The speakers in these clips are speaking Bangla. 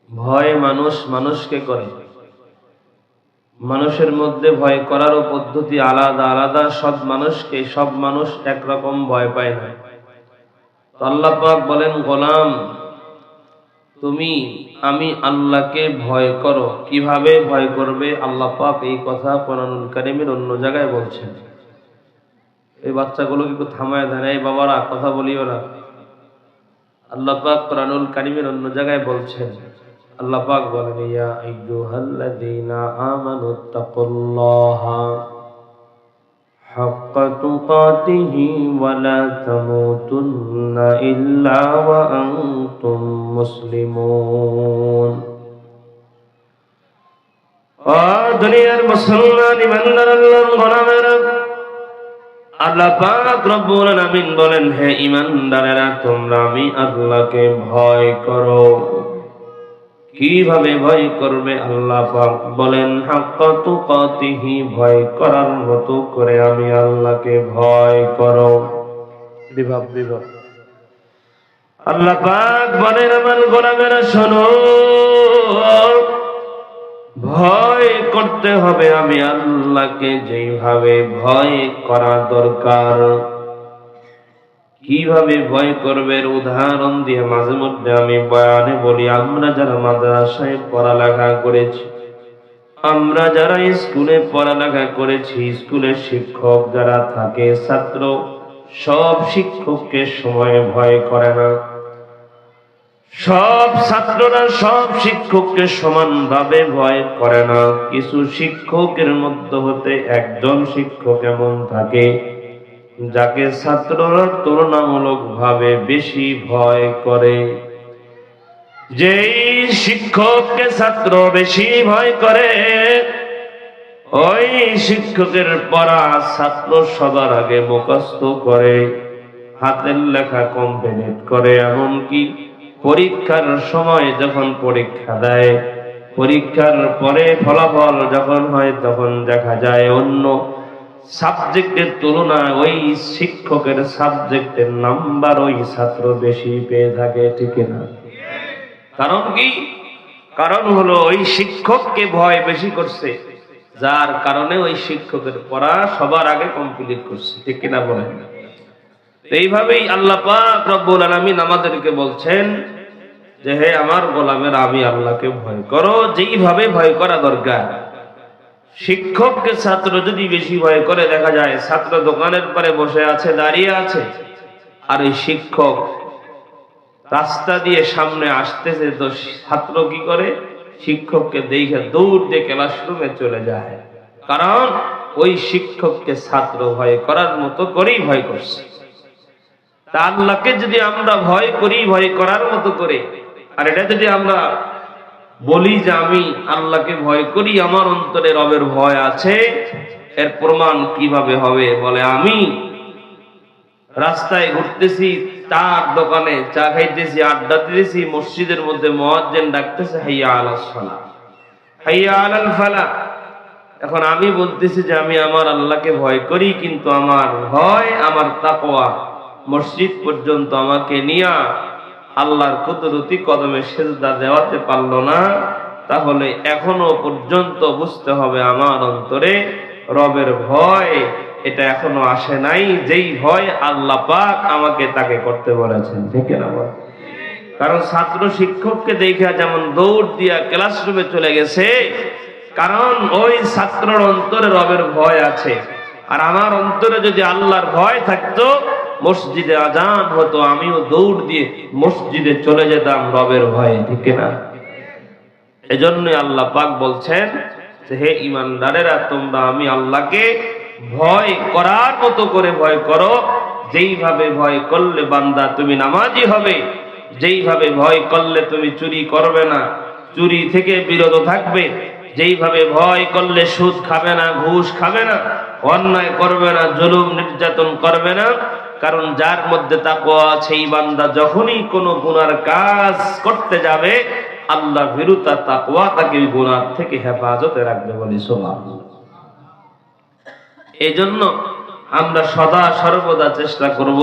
ভয় মানুষ মানুষকে করে। মানুষের মধ্যে ভয় করারও পদ্ধতি আলাদা আলাদা। সব মানুষ একরকম ভয় পায় না। তো আল্লাহ পাক বলেন, গোলাম তুমি আমি আল্লাহকে ভয় করো। কিভাবে ভয় করবে? আল্লাহ পাক এই কথা কোরআনুল কারীমের অন্য জায়গায় বলছেন। এই বাচ্চাগুলোকে একটু থামায় দেন, এই বাবারা কথা বলিও না। আল্লাহ পাক কোরআনুল কারীমের অন্য জায়গায় বলছেন, আল্লাহ পাক বলেন, ইয়া আইয়ুহাল্লাযীনা আমানুত্তাকুল্লাহা হাক্কা তুকাতিহি ওয়া লা তামুতুন্না ইল্লা ওয়া আনতুম মুসলিমুন। ও দুনিয়ার মুসলমান ইমানদার আল্লাহর গোলামেরা, আল্লাহ পাক রব্বুল আলামিন বলেন, হে ইমানদারেরা, তোমরা আমি আল্লাহকে ভয় করো। কিভাবে ভয় করবে? আল্লাহ পাক বলেন, হাক্কা তুকাতিহি, ভয় করার মতো করে আমি আল্লাহকে ভয় করো। বিভাব আল্লাহ পাক বলেন, আমার গোলামেরা শোনো, ভয় করতে হবে আমি আল্লাহকে যেইভাবে ভয় করা দরকার। কিভাবে ভয় করবে? উদাহরণ দিয়ে মাঝে মধ্যে আমি বয়ানে বলি। আমরা যারা মাদ্রাসায় পড়ালেখা করেছি, আমরা যারা স্কুলে পড়ালেখা করেছি, স্কুলের শিক্ষক যারা থাকে, ছাত্র, সব শিক্ষককে সময়ে ভয় করে না। সব ছাত্ররা সব শিক্ষককে সমানভাবে ভয় করে না। কিছু শিক্ষকের মধ্যে হতে একজন শিক্ষক এমন থাকে যাকে ছাত্ররা তুলনামূলকভাবে বেশি ভয় করে। যেই শিক্ষককে ছাত্র বেশি ভয় করে, ওই শিক্ষকের পড়া ছাত্র সবার আগে মুখস্থ করে, হাতের লেখা কমপ্লিট করে। এমনকি পরীক্ষার সময় যখন পরীক্ষা দেয়, পরীক্ষার পরে ফলাফল যখন হয়, তখন দেখা যায় অন্য সাবজেক্টের তুলনায় ওই শিক্ষকের সাবজেক্টের নাম্বার ওই ছাত্র বেশি পেয়ে থাকে। ঠিক না? কারণ কি? কারণ হলো ওই শিক্ষককে ভয় বেশি করছে, যার কারণে ওই শিক্ষকের পড়া সবার আগে কমপ্লিট করছে। ঠিক কিনা বলেন? এইভাবেই আল্লাহ পাক রব্বুল আলামিন আমাদেরকে বলছেন যে, হে আমার গোলামেরা, আমি আল্লাহকে ভয় করো যেইভাবে ভয় করা দরকার। শিক্ষককে ছাত্র যদি বেশি ভয় করে, দেখা যায় ছাত্র দোকানের পরে বসে আছে, দাঁড়িয়ে আছে, আর ওই শিক্ষক রাস্তা দিয়ে সামনে আসতেছে, তো ছাত্র কি করে? শিক্ষককে দেখে দৌড় দিয়ে ক্লাসরুমে চলে যায়। কারণ ওই শিক্ষককে ছাত্র ভয় করার মতো করেই ভয় করছে। তা আল্লাহকে যদি আমরা ভয় করি ভয় করার মতো করে, আর এটা যদি আমরা বলি যে আমি আল্লাহকে ভয় করি, আমার অন্তরে রবের ভয় আছে, এর প্রমাণ কিভাবে হবে? বলে, আমি রাস্তায় ঘুরতেছি, চার দোকানে চা খাইতেছি, আড্ডা দিতেছি, মসজিদের মধ্যে মুয়াজ্জিন ডাকতেছে, হাইয়া আলাস সালাহ, হাইয়া আলাল ফালাহ। এখন আমি বলতেছি যে আমি আমার আল্লাহকে ভয় করি, কিন্তু আমার ভয়, আমার তাকওয়া মসজিদ পর্যন্ত আমাকে নিয়া আল্লাহর কুদরতি কদমে সেজদা দেওয়াতে পারলো না। তাহলে এখনো পর্যন্ত বুঝতে হবে আমার অন্তরে রবের ভয় এটা এখনো আসে নাই, যেই ভয় আল্লাহ পাক আমাকে তাকে করতে বলেছেন। ঠিক না বল? কারণ ছাত্র শিক্ষককে দেখা যেমন দৌড় দিয়া ক্লাসরুমে চলে গেছে, কারণ ওই ছাত্রের অন্তরে রবের ভয় আছে। আর আমার অন্তরে যদি আল্লাহর ভয় থাকতো, মসজিদে আজান হতো, আমিও দৌড় দিয়ে মসজিদে চলে যেতাম রবের ভয়ে। ঠিক না? এজন্যই আল্লাহ পাক বলছেন যে, হে ঈমানদারেরা, তোমরা আমি আল্লাহকে ভয় করার মতো করে ভয় করো। যেইভাবে ভয় করলে বান্দা তুমি নামাজি হবে, যেইভাবে ভয় করলে তুমি চুরি করবে না, চুরি থেকে বিরত থাকবে, যেইভাবে ভয় করলে সুদ খাবে না, ঘুষ খাবে না, অন্যায় করবে না, জুলুম নির্যাতন করবে না। কারণ যার মধ্যে তাকওয়া আছে, এই বান্দা যখনই কোনো গুনার কাজ করতে যাবে, আল্লাহ ভীরুতা তাকওয়া তাকে গুনাহ থেকে হেফাজতে রাখবে। বলি সুবহানাল্লাহ। এই জন্য আমরা সদা সর্বদা চেষ্টা করব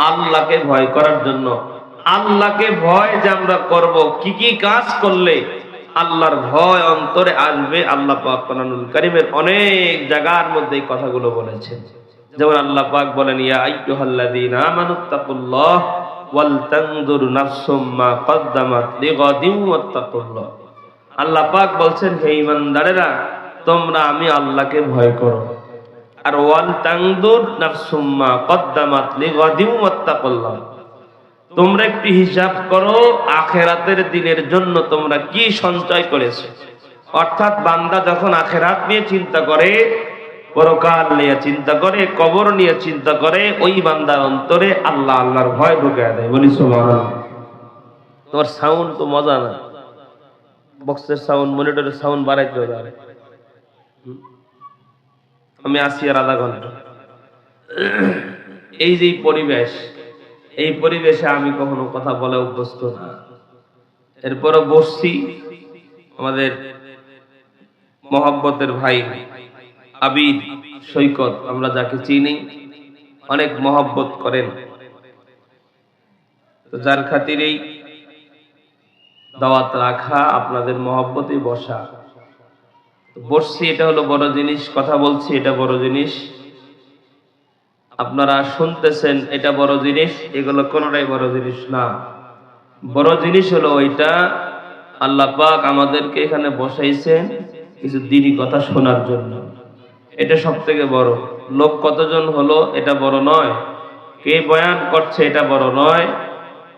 আল্লাহকে ভয় করার জন্য। আল্লাহকে ভয় যে আমরা করব, কি কি কাজ করলে আল্লাহর ভয় অন্তরে আসবে, আল্লাহ পাক কোরআনুল কারীমের অনেক জায়গার মধ্যে এই কথাগুলো বলেছেন। যেমন আল্লাহ পাক বলেন, ইয়া আইয়ুহাল্লাযীনা আমানুত্তাকুল্লাহ ওয়াল তানজুর নাফসুম মা কদ্দামাত লিগাদিন ওয়াত্তাকুল্লাহ। আল্লাহ পাক বলছেন, হে ঈমানদারেরা, তোমরা আমি আল্লাহকে ভয় করো, আর ওয়াল তানজুর নাফসুম মা কদ্দামাত লিগাদিন ওয়াত্তাকুল্লাহ, তোমরা একটি হিসাব করো আখিরাতের দিনের জন্য তোমরা কি সঞ্চয় করেছো। অর্থাৎ বান্দা যখন আখিরাত নিয়ে চিন্তা করে, পরকাল নিয়ে চিন্তা করে, কবর নিয়ে চিন্তা করে, ওই বান্দার অন্তরে আল্লাহ আল্লাহর ভয় ঢুকিয়ে দেয়। বলি সুবহানাল্লাহ। তোমার সাউন্ড তো মজা না, বক্সের সাউন্ড, মনিটরের সাউন্ড বাড়াইতে হবে। আমি আসি আর আধা ঘন্টা। এই যে পরিবেশ, এই পরিবেশে আমি কখনো কথা বলে অভ্যস্ত না। এরপরে বসছি, আমাদের মহব্বতের ভাই আবিদ সৈকত, আমরা যাকে চিনি, অনেক মহব্বত করেন, তো যার খাতিরেই দাওয়াত রাখা, আপনাদের মহব্বতে বসা। বসছি, এটা হলো বড় জিনিস, কথা বলছি, এটা বড় জিনিস, আপনারা শুনতেছেন, এটা বড় জিনিস। এগুলো কোনোটাই বড় জিনিস না। বড় জিনিস হলো ওইটা, আল্লাহ পাক আমাদেরকে এখানে বসাইছেন কিছু দ্বীনি কথা শোনার জন্য। এটা সব থেকে বড়। লোক কতজন হলো এটা বড় নয়, কে বয়ান করছে এটা বড় নয়।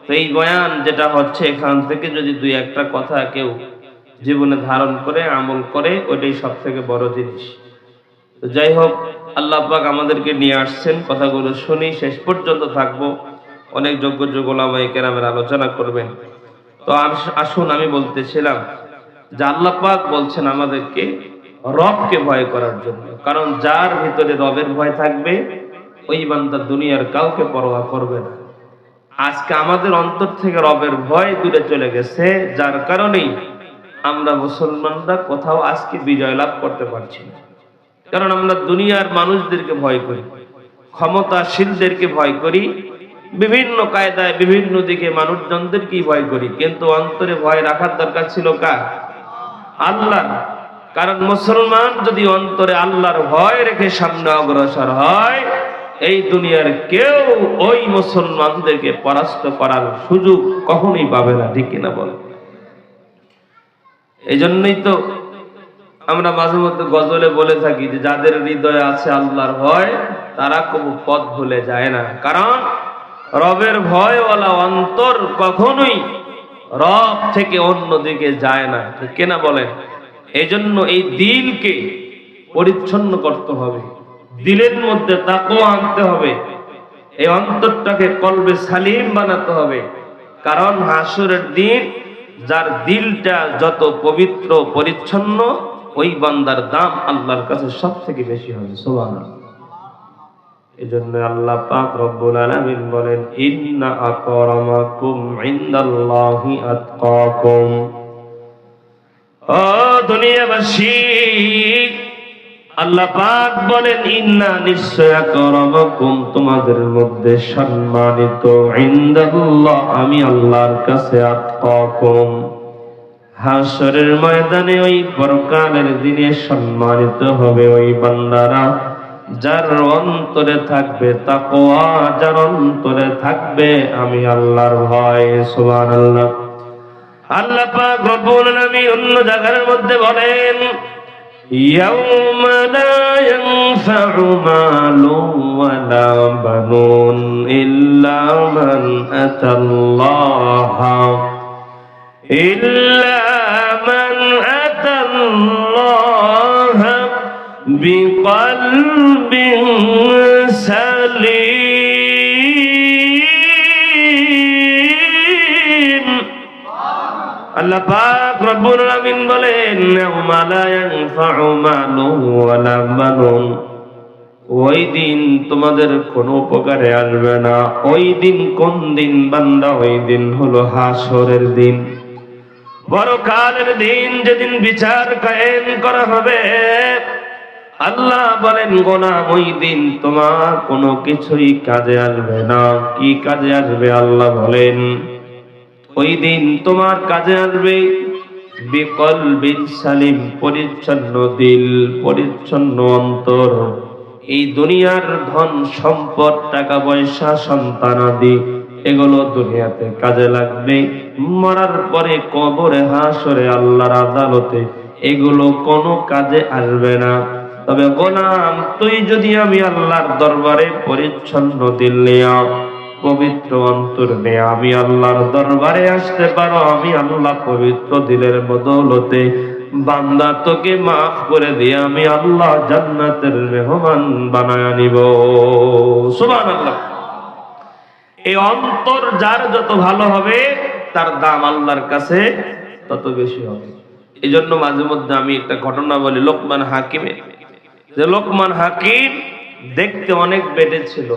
তো এই বয়ান যেটা হচ্ছে, এখান থেকে যদি দুই একটা কথা কেউ জীবনে ধারণ করে, আমল করে, ওইটাই সব থেকে বড় জিনিস। তো যাই হোক, আল্লাহ পাক আমাদেরকে নিয়ে আসছেন, কথাগুলো শুনি, শেষ পর্যন্ত থাকবো। অনেক যোগ্য যোগ্য ওলামায়ে কেরামের আলোচনা করবেন। তো আসুন, আমি বলতেছিলাম যে আল্লাহ পাক বলছেন আমাদেরকে রবকে ভয় করার জন্য। কারণ যার ভিতরে রবের ভয় থাকবে, ওই বান্দা দুনিয়ার কাউকে পরোয়া করবে না। আজকে আমাদের অন্তর থেকে রবের ভয় দূরে চলে গেছে, যার কারণেই আমরা মুসলমানরা কোথাও আজকে বিজয় লাভ করতে পারছি না। কারণ আমরা দুনিয়ার মানুষদেরকে ভয় করি, ক্ষমতাশীলদেরকে ভয় করি, বিভিন্ন কায়দায় বিভিন্ন দিকে মানুষজনদেরকেই ভয় করি, কিন্তু অন্তরে ভয় রাখার দরকার ছিল কার? আল্লাহ। কারণ মুসলমান যদি অন্তরে আল্লাহর ভয় রেখে সামনে অগ্রসর হয়, এই দুনিয়ার কেউ ওই মুসলমানদেরকে পরাস্ত করার সুযোগ কখনোই পাবে না। ঠিক কিনা বল? এই জন্যই তো আমরা মাঝে মধ্যে গজলে বলে থাকি যে যাদের হৃদয়ে আছে আল্লাহর ভয়, তারা কবু পথ ভুলে যায় না। কারণ রবের ভয়ওয়ালা অন্তর কখনোই রব থেকে অন্য দিকে যায় না। ঠিক কিনা বলেন? এই জন্য এই দিলকে পরিচ্ছন্ন করতে হবে, দিলের মধ্যে তাকওয়া আনতে হবে, এই অন্তরটাকে কলবে সালিম বানাতে হবে। কারণ হাসরের দিন যার দিলটা যত পবিত্র পরিচ্ছন্ন, ওই বান্দার দাম আল্লাহর কাছে সব থেকে বেশি হবে। সুবহানাল্লাহ। এজন্য আল্লাহ পাক রব্বুল আলামিন বলেন, ইন্না আকরামাকুম ইনদাল্লাহি আতকাকুম। ও দুনিয়াবাসী, আল্লাহ পাক বলেন, ইন্না নিশ্চয় আকরামাকুম, তোমাদের মধ্যে সম্মানিত, ইনদাল্লাহ, আমি আল্লাহর কাছে, আতকাকুম, হাসরের ময়দানে ওই পরকালের দিনে সম্মানিত হবে ওই বান্দারা যার অন্তরে থাকবে তাকওয়া, যার অন্তরে থাকবে আমি আল্লাহর ভয়। সুবহানাল্লাহ। আল্লাহ পাক রব্বুল আলামিন অন্য জায়গার মধ্যে বলেন, ইয়াউমা লা ইয়ানফাউ মালুন ওয়ালা বানুন ইল্লা মান আতাল্লাহা বিকলবিন সালিম। আল্লাহ পাক রব্বুল আলামিন বলেন, ইয়াউমা লা ইয়ানফাউ মালুন ওয়ালা বানুন, ওই দিন তোমাদের কোনো উপকারে আসবে না। ওই দিন কোন দিন বান্দা? ওই দিন হলো হাসরের দিন, পরকালের দিন, যেদিন বিচার কায়েম করা হবে। আল্লাহ বলেন, গোলাম, ওই দিন তোমার কোনো কিছুই কাজে আসবে না। কি কাজে আসবে? আল্লাহ বলেন, ওই দিন তোমার কাজে আসবে বিকলবিন সালিম, পরিচ্ছন্ন দিল, পরিচ্ছন্ন অন্তর। এই দুনিয়ার ধন সম্পদ, টাকা পয়সা, সন্তানাদি, এগুলো দুনিয়াতে কাজে লাগবে, মরার পরে কবরে, হাসরে, আল্লাহর আদালতে এগুলো কোনো কাজে আসবে না। তবে গোলাম, তুই যদি আমি আল্লাহর দরবারে পরিচ্ছন্ন দিল নিয়া, পবিত্র অন্তর নিয়ে আমি আল্লাহর দরবারে আসতে পারো, আমি আল্লাহ পবিত্র দিলের বদৌলতে বান্দা তোকে মাফ করে দিয়ে আমি আল্লাহ জান্নাতের মেহমান বানায় নিব। সুবহানাল্লাহ। এই অন্তর যার যত ভালো হবে তার দাম আল্লাহর কাছে তত বেশি হবে। এই জন্য মাঝে মধ্যে আমি একটা ঘটনা বলি লোকমান হাকিমের, যে লোকমান হাকিম দেখতে অনেক বেটে ছিল,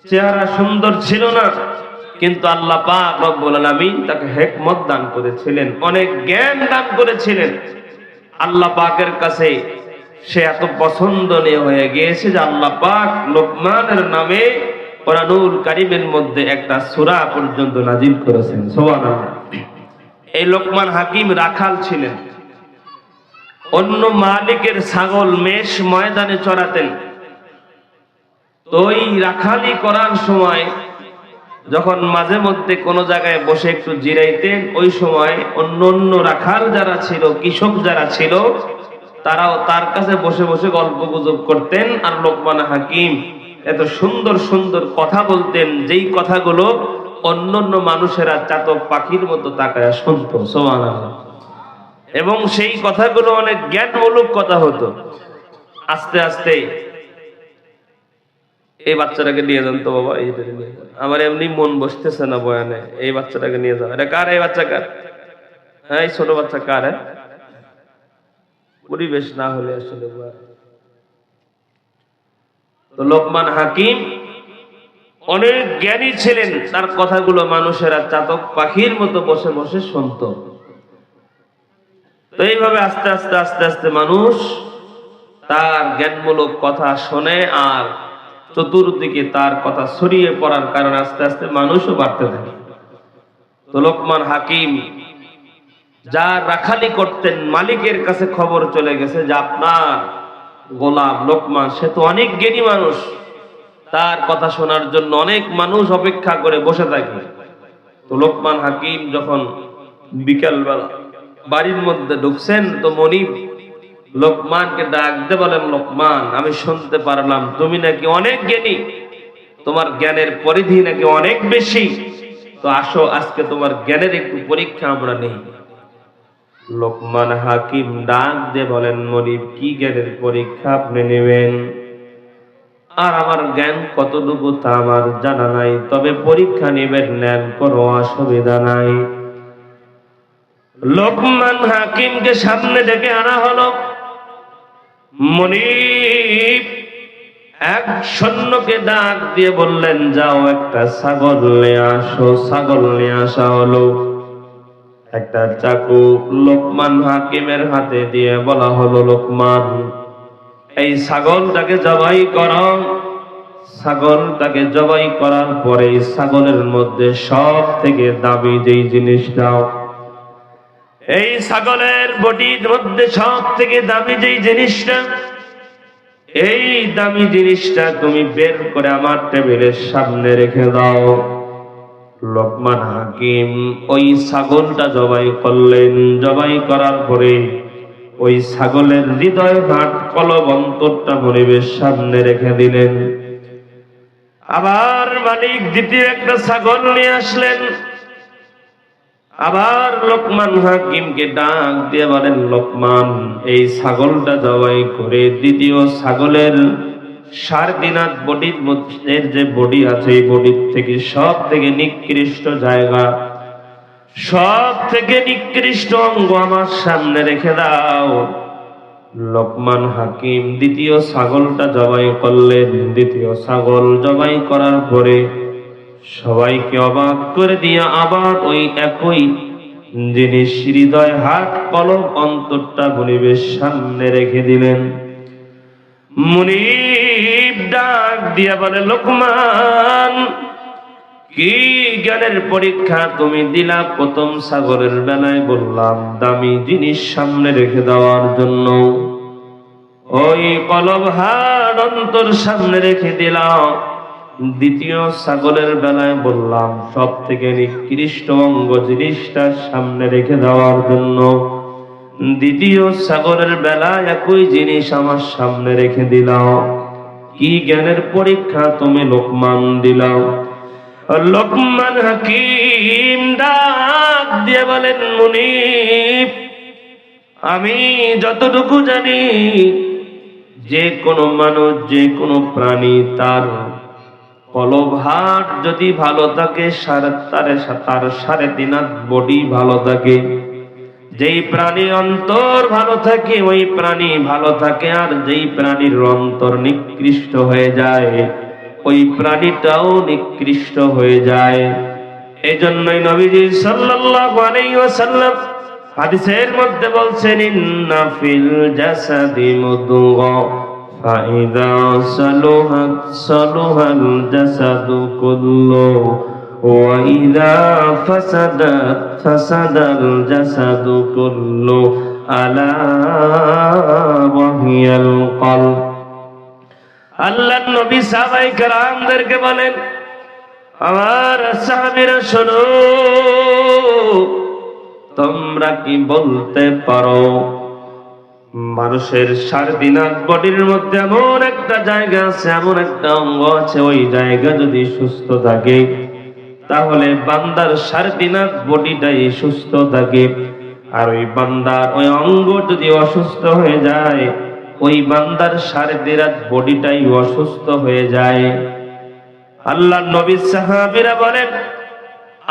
চেহারা সুন্দর ছিল না, কিন্তু আল্লাহ পাক রব্বুল আলামিন তাকে হিকমত দান করেছিলেন, অনেক জ্ঞান দান করেছিলেন। আল্লাহ পাকের কাছে সে এত পছন্দনীয় হয়ে গিয়েছে যে আল্লাহ পাক লোকমানের নামে কোরআনুল কারীমের মধ্যে একটা সূরা পর্যন্ত নাজিল করেছেন। সুবহানাল্লাহ। এই লোকমান হাকিম রাখাল ছিলেন, অন্য মালিকের ছাগল মেষ ময়দানে চড়াতেন। তো ওই রাখালি করার সময় যখন মাঝে মধ্যে কোনো জায়গায় বসে একটু জিরাইতেন, ওই সময় অন্য অন্য রাখাল যারা ছিল, কৃষক যারা ছিল, তারাও তার কাছে বসে বসে গল্প গুজব করতেন। আর লোকমান হাকিম এত সুন্দর সুন্দর কথা বলতেন, যেই কথাগুলো অন্যান্য মানুষেরা চাতক পাখির মতো তাকায় শুনতো। সুবহানাল্লাহ। এবং সেই কথাগুলো অনেক জ্ঞানমূলক কথা হতো। আস্তে আস্তে এই বাচ্চাটাকে নিয়ে যান তো বাবা, এইটাকে নিয়ে যান, আমার এমনি মন বসতেছে না বয়ানে, এই বাচ্চাটাকে নিয়ে যাও। এটা কার? এই বাচ্চা কার? হ্যাঁ, এই ছোট বাচ্চা কার? পরিবেশ না হলে আসলে। তো লোকমান হাকিম অনেক জ্ঞানী ছিলেন, তার কথাগুলো মানুষেরা চাতক পাখির মতো বসে বসে শুনত। তো এইভাবে আস্তে আস্তে আস্তে আস্তে মানুষ তার জ্ঞানমূলক কথা শোনে, আর চতুর্দিকে তার কথা ছড়িয়ে পড়ার কারণে আস্তে আস্তে মানুষও বাড়তে থাকে। তো লোকমান হাকিম যার রাখালি করতেন, মালিকের কাছে খবর চলে গেছে যে আপনার গোলাম লোকমান, সে তো অনেক জ্ঞানী মানুষ, তার কথা শোনার জন্য অনেক মানুষ অপেক্ষা করে বসে থাকে। তো লোকমান হাকিম যখন বিকেলবেলা বাড়ির মধ্যে ঢুকছেন, তো মনিব লোকমানকে ডাক দিয়ে বলেন, লোকমান, আমি শুনতে পারলাম তুমি নাকি অনেক জ্ঞানী, তোমার জ্ঞানের পরিধি নাকি অনেক বেশি, তো আসো আজকে তোমার জ্ঞানের একটু পরীক্ষা আমরা নেই। লোকমান হাকিম ডাক দিয়ে বলেন, মনিব, কি জ্ঞানের পরীক্ষা আপনি নেবেন? আর আমার জ্ঞান কতটুকু তা আমার জানা নাই, তবে পরীক্ষা নেবেন, নেন, কোনো অসুবিধা নাই। লোকমান হাকিমকে সামনে ডেকে আনা হলো। মনিব এক সৈন্যকে ডাক দিয়ে বললেন, যাও একটা ছাগল নিয়ে আসো। ছাগল নিয়ে আসা হলো। একটা চাকু লোকমান হাকিমের হাতে দিয়ে বলা হলো, লোকমান, এই ছাগলটাকে জবাই করো। ছাগলটাকে জবাই করার পরে ছাগলের মধ্যে সব থেকে দামি যেই জিনিসটা, এই ছাগলের বডির মধ্যে সব থেকে দামি যেই জিনিসটা, এই দামি জিনিসটা তুমি বের করে আমার টেবিলের সামনে রেখে দাও। লোকমান হাকিম ওই ছাগলটা জবাই করলেন। জবাই করার পরে ওই ছাগলের হৃদয় ঘাট কলব অন্তরটা মনিবের সামনে রেখে দিলেন। আবার মালিক দ্বিতীয় একটা ছাগল নিয়ে আসলেন। আবার লোকমান হাকিমকে ডাক দিয়ে বলেন, লোকমান, এই ছাগলটা জবাই করে দ্বিতীয় ছাগলের 3.5 হাত বডির মধ্যে যে বডি আছে, এই বডির থেকে সব থেকে নিকৃষ্ট জায়গা, সব থেকে নিকৃষ্ট অঙ্গ আমার সামনে রেখে দাও। লোকমান হাকিম দ্বিতীয় ছাগলটা জবাই করলেন। দ্বিতীয় ছাগল জবাই করার পরে সবাইকে অবাক করে দিয়ে আবার ওই একই জিনিস হৃদয় হাত কলব অন্তরটা মনিবের সামনে রেখে দিলেন। মুনিব ডাক দিয়া বলে, লোকমান, কি জ্ঞানের পরীক্ষা তুমি দিলা? প্রথম ছাগলের বেলায় বললাম দামি জিনিস সামনে রেখে দেওয়ার জন্য, ওই কলব হার অন্তর সামনে রেখে দিলাম। দ্বিতীয় ছাগলের বেলায় বললাম সব থেকে নিকৃষ্ট অঙ্গ জিনিসটা সামনে রেখে দেওয়ার জন্য। দ্বিতীয় ছাগলের বেলায় একই জিনিস আমার সামনে রেখে দিলাম। কি জ্ঞানের পরীক্ষা তুমি লোকমান দিলাম? লোকমান হাকিম ডাক দিয়ে বলেন, মুনিব, আমি যতটুকু জানি, যে কোনো মানুষ, যে কোনো প্রাণী, তার কলবহাট যদি ভালো থাকে, তার 3.5 হাত বডি ভালো থাকে। যেই প্রাণীর অন্তর ভালো থাকে ওই প্রাণী ভালো থাকে, আর যেই প্রাণীর অন্তর নিকৃষ্ট হয়ে যায় ওই প্রাণীটাও নিকৃষ্ট হয়ে যায়। এজন্যই নবীজি সাল্লাল্লাহু আলাইহি ওয়াসাল্লাম হাদিসের মধ্যে বলছেন, ইন্না ফিল জাসাদি মুদগা ফাইদা সালুহাত সালুহাল জাসাদু কুল্লু ওয়া ইযা ফাসাদাত ফাসাদাল জাসাদু কুল্লু আলা ওয়া হিয়াল কলব। আল্লাহর নবী সাহাবায়ে কেরামদেরকে বলেন, আমার সাহাবীরা শোনো, তোমরা কি বলতে পারো মানুষের 3.5 হাত বডির মধ্যে এমন একটা জায়গা আছে, এমন একটা অঙ্গ আছে, ওই জায়গা যদি সুস্থ থাকে তাহলে বান্দার 3.5 হাত বডিটাই সুস্থ থাকে। আর ওই বান্দার ওই অঙ্গ যদি অসুস্থ হয়ে যায় ওই বান্দার 3.5 হাত বডিটাই অসুস্থ হয়ে যায়। আল্লাহর নবীর সাহাবীরা বলেন,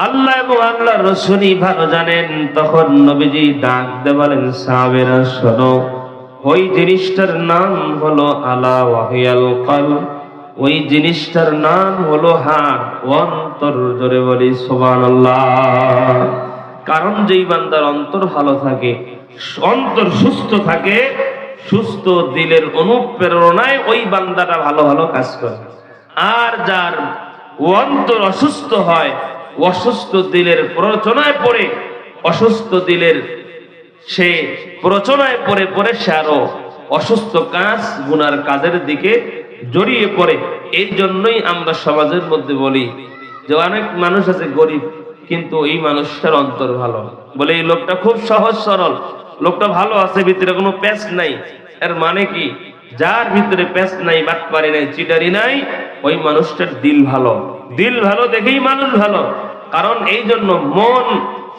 আল্লাহ এবং আল্লাহর রাসূলই ভালো জানেন। তখন নবীজি ডাক দিয়ে বলেন, সাহাবীরা শোনো, ওই জিনিসটার নাম হলো আলা ওয়াহিয়াল কলব, ওই জিনিসটার নাম হলো হার্ট, অন্তর। জোরে বলি সুবহানাল্লাহ। কারণ যেই বান্দার অন্তর ভালো থাকে, অন্তর সুস্থ থাকে, সুস্থ দিলের অনুপ্রেরণায় ওই বান্দাটা ভালো ভালো কাজ করে। আর যার অন্তর অসুস্থ হয়, অসুস্থ দিলের প্ররোচনায় পড়ে, অসুস্থ দিলের সে প্ররোচনায় পড়ে পড়ে সে আরো অসুস্থ কাজ, গুনার কাজের দিকে জড়িয়ে পড়ে। এই জন্যই আমরা সমাজের মধ্যে বলি যে অনেক মানুষ আছে গরিব, কিন্তু এই মানুষটার অন্তর ভালো, বলে এই লোকটা খুব সহজ সরল, লোকটা ভালো আছে, ভিতরে কোনো প্যাচ নাই। এর মানে কি? যার ভিতরে প্যাচ নাই, বাটপারি নাই, চিটারি নাই, ওই মানুষটার দিল ভালো। দিল ভালো দেখেই মানুষ ভালো। কারণ এই জন্য মন,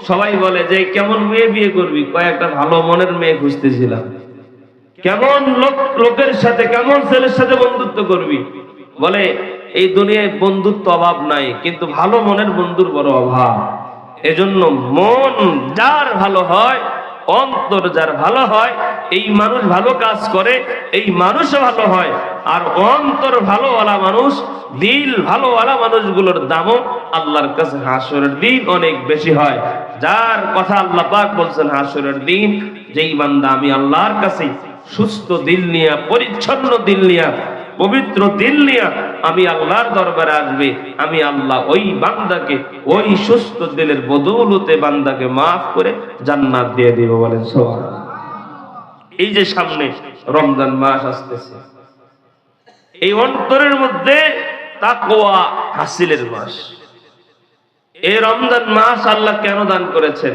সবাই বলে যে কেমন মেয়ে বিয়ে করবি, কয়েকটা ভালো মনের মেয়ে খুঁজতেছিলাম। কেমন লোকের সাথে, কেমন ছেলের সাথে বন্ধুত্ব করবি, বলে এই দুনিয়ায় বন্ধুত্ব অভাব নাই, কিন্তু ভালো মনের বন্ধুর বড় অভাব। এজন্য মন যার ভালো হয়, অন্তর যার ভালো হয়, এই মানুষ ভালো কাজ করে, এই মানুষও ভালো হয়। আর অন্তর ভালোওয়ালা মানুষ, দিল ভালোওয়ালা মানুষগুলোর দামও আল্লাহর কাছে হাসরের দিন অনেক বেশি হয়। যার কথা আল্লাহ পাক বলছেন হাসরের দিন, যেই বান্দা আমি আল্লাহর কাছে সুস্থ দিল নিয়ে, পরিচ্ছন্ন দিল নিয়ে, পবিত্র দিল নিয়ে আমি আল্লাহর দরবারে আসবে, আমি আল্লাহ ওই বান্দাকে ওই সুস্থ দিলের বদৌলতে বান্দাকে মাফ করে জান্নাত দিয়ে দিব। বলেন সুবহানাল্লাহ। এই যে সামনে রমজান মাস আসতেছে, এই অন্তরের মধ্যে তাকওয়া হাসিলের মাস। এই রমজান মাস আল্লাহ কেন দান করেছেন?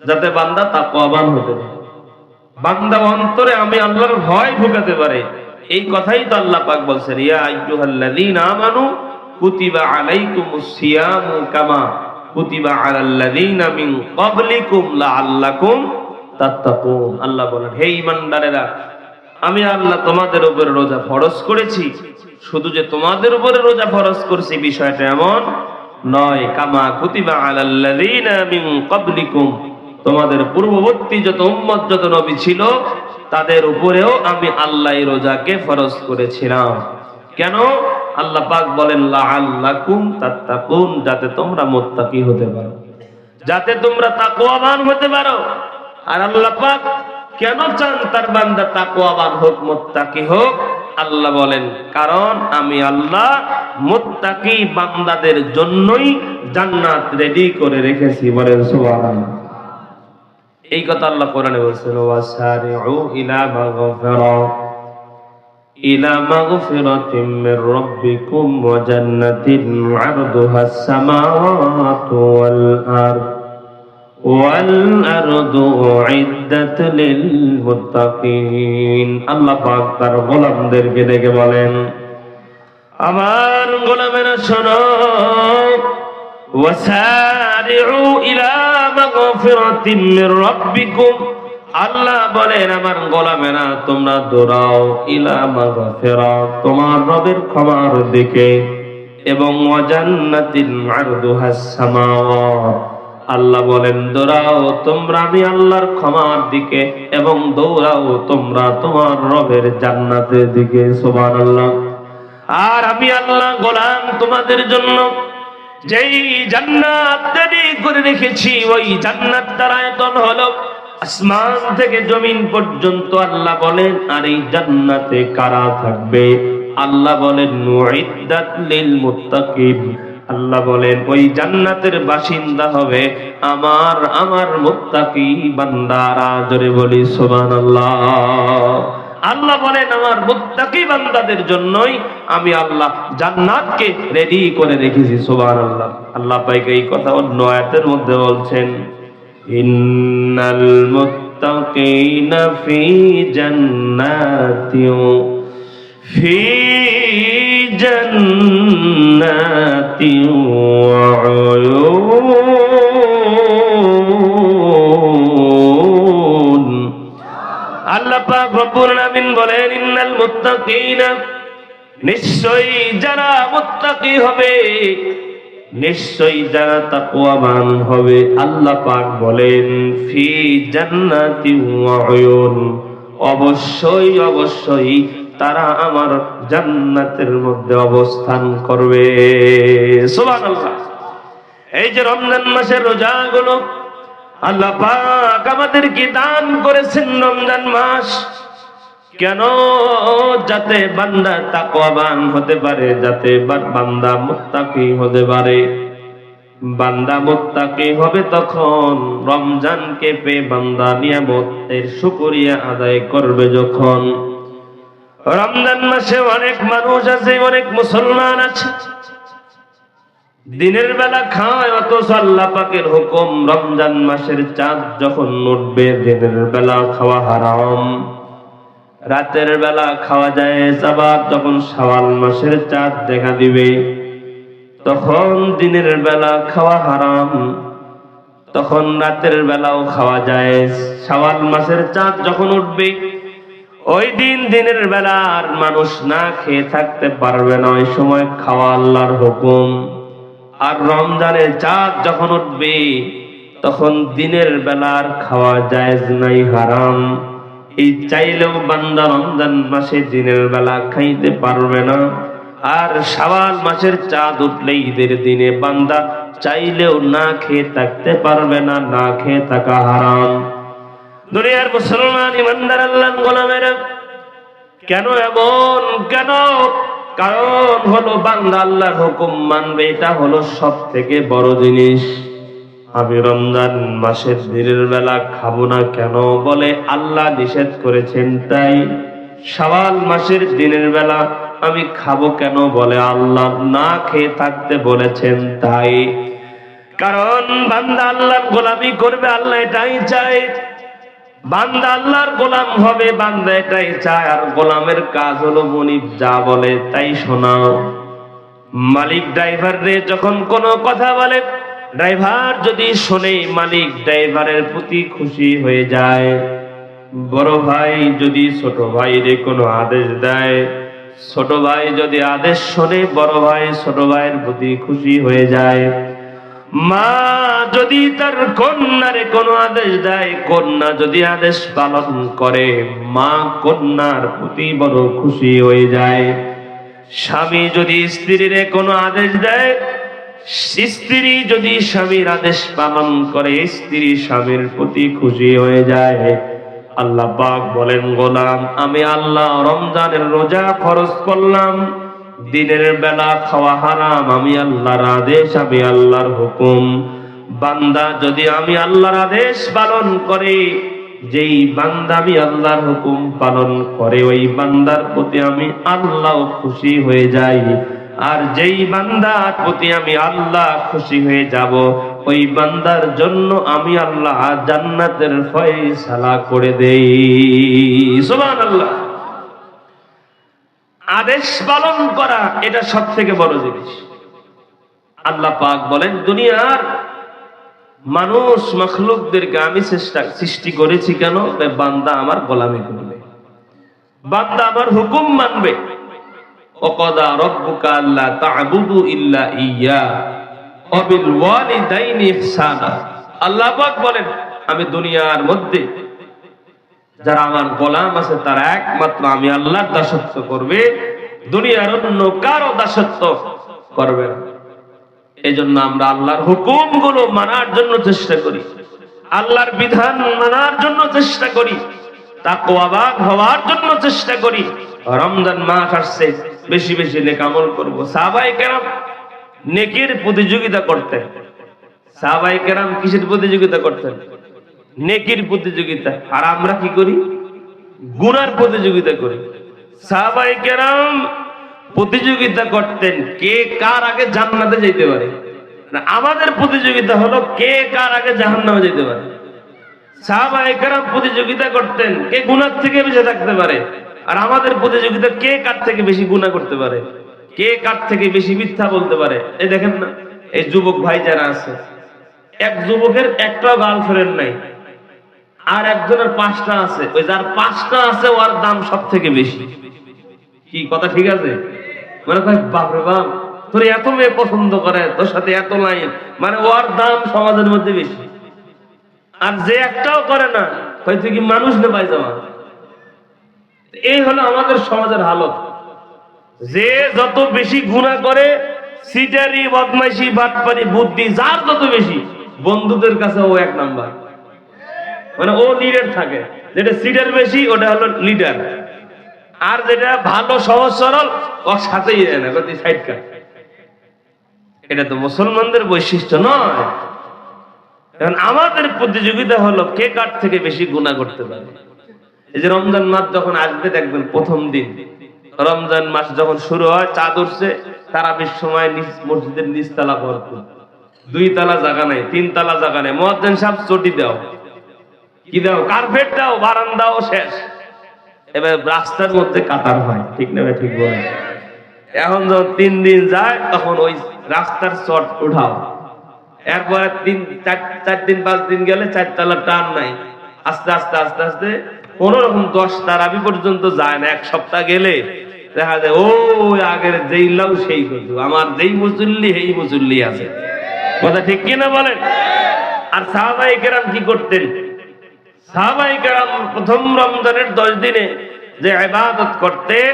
যাতে বান্দা তাকওয়াবান হতে পারে, বান্দা অন্তরে আমি আল্লাহর ভয় ঢুকাতে পারে। এই কথাই তো আল্লাহ পাক বলছেন, ইয়া আইয়ুহাল্লাযীনা আমানু কুতিবা আলাইকুমুস সিয়ামু কামা কুতিবা আলাল্লাযীনা মিন ক্বাবলিকুম লাআল্লাকুম তাত্তাকুন। আল্লাহ বলেন, হে ঈমানদারেরা, আমি আল্লাহ তোমাদের উপর রোজা ফরজ করেছি। শুধু যে তোমাদের উপরে রোজা ফরজ করেছি বিষয়টা এমন নয়, কামা কুতিবা আলাল্লাযীনা মিন ক্বাবলিকুম, তোমাদের পূর্ববর্তী যত উম্মত, যত নবী ছিল, তাদের উপরেও আমি আল্লাহ এই রোজাকে ফরজ করেছিলাম। কেন? আল্লাহ পাক বলেন লাআল্লাকুম তাত্তাকুন, যাতে তোমরা মুত্তাকি হতে পারো, যাতে তোমরা তাকওয়াবান হতে পারো। আর আল্লাহ পাক কেন চান তার বান্দা তাকওয়াবান হোক, মুত্তাকি হোক? আল্লাহ বলেন, কারণ আমি আল্লাহ মুত্তাকি বান্দাদের জন্যই জান্নাত রেডি করে রেখেছি। বলেন সুবহানাল্লাহ। এই কথা আল্লাহ কোরআনে বলছেন, ওয়াসারিউ ইলা মাগফিরাতিম মির রাব্বিকুম ওয়া জান্নাতিন আরদুহাস সামাওয়াতু ওয়াল আরদু উইদ্দাত লিল মুত্তাকিন। আল্লাহ পাক তার গোলামদেরকে ডেকে বলেন, আমার গোলামেরা শোনো, ওয়াসারিউ ইলা মাগফিরাতিম মির রাব্বিকুম, আল্লাহ বলেন আমার গোলামেরা তোমরা দৌড়াও ইলা মাগফিরা, তোমার রবের ক্ষমার দিকে, এবং ওয়া জান্নাতিন আরদুহাস সামাওয়াত, আল্লাহ বলেন দৌড়াও তোমরা আমি আল্লাহর ক্ষমার দিকে, এবং দৌড়াও তোমরা তোমার রবের জান্নাতের দিকে। সুবহানাল্লাহ। আর আমি আল্লাহ গোলাম তোমাদের জন্য যেই জান্নাত তৈরি করে রেখেছি, ওই জান্নাতটার আয়তন হলো আসমান থেকে জমিন পর্যন্ত। আল্লাহ বলেন, আর এই জান্নাতে কারা থাকবে? আল্লাহ বলেন উইদ্দাত লিল মুত্তাকিন, আল্লাহ বলেন ওই জান্নাতের বাসিন্দা হবে আমার মুত্তাকি বান্দারা। জোরে বলি সুবহানাল্লাহ। আল্লাহ বলেন আমার মুত্তাকি বান্দাদের জন্যই আমি আল্লাহ জান্নাতকে রেডি করে রেখেছি। সুবহানাল্লাহ। আল্লাহ পাক এই কথা অন্য আয়াতের মধ্যে বলছেন, ইন্নাল মুত্তাকিনা ফি জান্নাতিন ওয়া উয়ুন। আল্লাহ পাক রব্বুল আলামিন বলেন, ইন্নাল মুত্তাকিনা, নিশ্চয়ই যারা মুত্তাকি হবে, নিশ্চয়ই যারা তাকওয়াবান হবে, আল্লাহ পাক বলেন ফি জান্নাতি ওয়া উয়ুন, অবশ্যই অবশ্যই তারা আমার জান্নাতের মধ্যে অবস্থান করবে। সুবহানাল্লাহ। এই যে রমজান মাসের রোজাগুলো আল্লাহ পাক আমাদেরকে দান করেছেন, রমজান মাস কেন? যাতে বান্দা তাকওয়াবান হতে পারে, যাতে বান্দা মুত্তাকি হতে পারে। বান্দা মুত্তাকি হবে তখন রমজানকে পেয়ে বান্দা নিয়ামতের শুকরিয়া আদায় করবে যখন। রমজান মাসে অনেক মানুষ আছে, অনেক মুসলমান আছে দিনের বেলা খায়, অথচ আল্লাহ পাকের হুকুম রমজান মাসের চাঁদ যখন উঠবে দিনের বেলা খাওয়া হারাম, রাতের বেলা খাওয়া যায়। আবার যখন শাওয়াল মাসের চাঁদ দেখা দিবে তখন দিনের বেলা খাওয়া হারাম, তখন রাতের বেলাও খাওয়া যায়। শাওয়াল মাসের চাঁদ যখন উঠবে ওই দিন দিনের বেলা আর মানুষ না খেয়ে থাকতে পারবে না, ওই সময় খাওয়া আল্লাহর হুকুম। আর রমজানের চাঁদ যখন উঠবে তখন দিনের বেলা আর খাওয়া জায়েজ নাই, হারাম। এই চাইলেও বান্দা রমজান মাসে দিনের বেলা খাইতে পারবে না। আর শাওয়াল মাসের চাঁদ উঠলে ঈদের দিনে বান্দা চাইলেও না খেয়ে থাকতে পারবে না, না খেয়ে থাকা হারাম। দুনিয়ার মুসলমান ইমানদার আল্লাহর গোলামেরা কেন এমন? কেন? কারণ হলো বান্দা আল্লাহর হুকুম মানবে, এটা হলো সব থেকে বড় জিনিস। আমি রমজান মাসের দিনের বেলা খাবো না কেন? বলে আল্লাহ নিষেধ করেছেন তাই। শাওয়াল মাসের দিনের বেলা আমি খাবো কেন? বলে আল্লাহ না খেয়ে থাকতে বলেছেন তাই। কারণ বান্দা আল্লাহর গোলামি করবে, আল্লাহ এটাই চায়। বান্দা আল্লাহর গোলাম হবে, বান্দা এটাই চায়। আর গোলামের কাজ হলো মনিব যা বলে তাই শোনা। মালিক ড্রাইভার রে যখন কোনো কথা বলে, ড্রাইভার যদি শোনে, মালিক ড্রাইভারের প্রতি খুশি হয়ে যায়। বড় ভাই যদি ছোট ভাই রে কোনো আদেশ দেয়, ছোট ভাই যদি আদেশ শোনে, বড় ভাই ছোট ভাইয়ের প্রতি খুশি হয়ে যায়। মা যদি তার কন্যারে কোনো আদেশ দেয়, কন্যা যদি আদেশ পালন করে, মা কন্যার প্রতি বড় খুশি হয়ে যায়। স্বামী যদি স্ত্রীরে কোনো আদেশ দেয়, স্ত্রী যদি স্বামীর আদেশ পালন করে, স্ত্রী স্বামীর প্রতি খুশি হয়ে যায়। আল্লাহ পাক বলেন, গোলাম আমি আল্লাহ রমজানের রোজা ফরজ করলাম, দিনের বেলা খাওয়া হারাম, আমি আল্লাহর আদেশ, আমি আল্লাহর হুকুম। বান্দা যদি আমি আল্লাহর আদেশ পালন করে, যেই বান্দা আমি আল্লাহর হুকুম পালন করে, ওই বান্দার প্রতি আমি আল্লাহ খুশি হয়ে যাই। আর যেই বান্দার প্রতি আমি আল্লাহ খুশি হয়ে যাব, ওই বান্দার জন্য আমি আল্লাহ জান্নাতের ফয়সালা করে দেই। সুবহানাল্লাহ। আদেশ পালন করা এটা সবথেকে বড় জিনিস। আল্লাহ পাক বলেন, দুনিয়ার মানুষ মাখলুকদেরকে আমি সৃষ্টি করেছি কেন? বান্দা আমার গোলামি করবে, বান্দা আমার হুকুম মানবে। ওয়াকাদা রাব্বুকা আল্লা তা'বুদু ইল্লা ইয়্যা ওয়া বিল ওয়ালিদাইনি ইহসানা। আল্লাহ পাক বলেন, আমি দুনিয়ার মধ্যে যারা আমার গোলাম আছে তারা একমাত্র আমি আল্লাহর দাসত্ব করবে, দুনিয়ার অন্য কারো দাসত্ব করবে না। এজন্য আমরা আল্লাহর হুকুমগুলো মানার জন্য চেষ্টা করি, আল্লাহর বিধান মানার জন্য চেষ্টা করি, তাকওয়াবান হওয়ার জন্য চেষ্টা করি। রমজান মাস আসছে, বেশি বেশি নেক আমল করব। সাহাবায়ে কেরাম নেকির প্রতিযোগিতা করতেন। সাহাবায়ে কেরাম কিসের প্রতিযোগিতা করতেন? নেকির প্রতিযোগিতা। আর আমরা কি করি? গুনার প্রতিযোগিতা করি। সাহাবায়ে কেরাম প্রতিযোগিতা করতেন কে কার আগে জান্নাতে যেতে পারে। আমাদের প্রতিযোগিতা হলো কে কার আগে জাহান্নামে যেতে পারে। সাহাবায়ে কেরাম প্রতিযোগিতা করতেন কে গুনাহ থেকে বেঁচে থাকতে পারে। আর আমাদের প্রতিযোগিতা কে কার থেকে বেশি গুনাহ করতে পারে, কে কার থেকে বেশি মিথ্যা বলতে পারে। এই দেখেন না, এই যুবক ভাই যারা আছে, এক যুবকের একটাও গার্লফ্রেন্ড নাই, আর একজনের 5টা আছে। ওই যার 5টা আছে ওর দাম সব থেকে বেশি। কি কথা ঠিক আছে? মানে বাপরে বাপ, তোর এত মেয়ে পছন্দ করে, তোর সাথে এত লাইন, মানে ওর দাম সমাজের মধ্যে বেশি। আর যে একটাও করে না, হয়তো কি মানুষ না পাই যাওয়া। এই হলো আমাদের সমাজের হালত। যে যত বেশি গুনাহ করে, সিটারি, বদমাইশি, বাটপারি, বুদ্ধি যার যত বেশি, বন্ধুদের কাছে ও 1 নাম্বার। মানে ও লিডার থাকে। যেটা সিটার বেশি ওটা হলো লিডার, আর যেটা ভালো সহজ সরল ওর সাথেই না, গতি সাইড কাট। এটা তো মুসলমানদের বৈশিষ্ট্য নয়। কারণ আমাদের প্রতিযোগিতা হলো কে কার থেকে বেশি গুনাহ করতে পারে। এই যে রমজান মাস যখন আসবে, দেখবেন প্রথম দিন রমজান মাস যখন শুরু হয়, চাঁদ উঠছে, তারাবির সময় মসজিদের নিচতলা ভরপুর, 2 তলা জায়গা নাই, 3 তলা জায়গা নাই। মুয়াজ্জিন সাহেব চটি দাও, কি দাও, কার্পেট দাও, বারান্দাও শেষ। এবার রাস্তার মধ্যে কাতার হয়, ঠিক না? ঠিক বলে। এখন যখন 3 দিন যায়, তখন ওই রাস্তার চট উঠাও। এরপরে 4 দিন 5 দিন গেলে 4 তলা টান নাই। আস্তে আস্তে আস্তে আস্তে কোন রকম 10 তারাবি পর্যন্ত যায় না। 1 সপ্তাহ গেলে দেখা যায় ও আগের যেই লাউ সেই করতো, আমার যেই মুসল্লি সেই মুসল্লি আছে। কথা ঠিক কিনা বলেন? আর সাহাবায়ে কেরাম কি করতেন? সাহাবায়ে কেরাম প্রথম রমজানের 10 দিনে যে ইবাদত করতেন,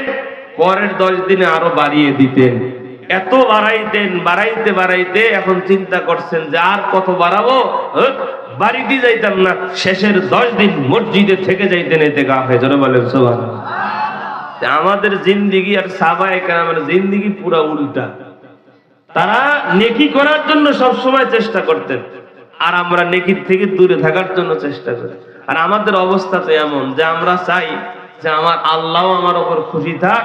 পরের 10 দিনে আরো বাড়িয়ে দিতেন। এত বাড়াইতেন, বাড়াইতে বাড়াইতে এখন চিন্তা করছেন যে আর কত বাড়াবো, বাড়িতে যাইতাম না। শেষের 10 দিন মসজিদে থেকে যাইতেন ইতিকাফে। জোরে বলেন সুবহানাল্লাহ। আমাদের জিন্দেগি আর সাহাবায়ে কেরামের জিন্দেগি পুরো উল্টা। তারা নেকি করার জন্য সব সময় চেষ্টা করতেন, আর আমরা নেকির থেকে দূরে থাকার জন্য চেষ্টা করি। আর আমাদের অবস্থা তো এমন যে আমরা চাই যে আমার আল্লাহও আমার উপর খুশি থাক,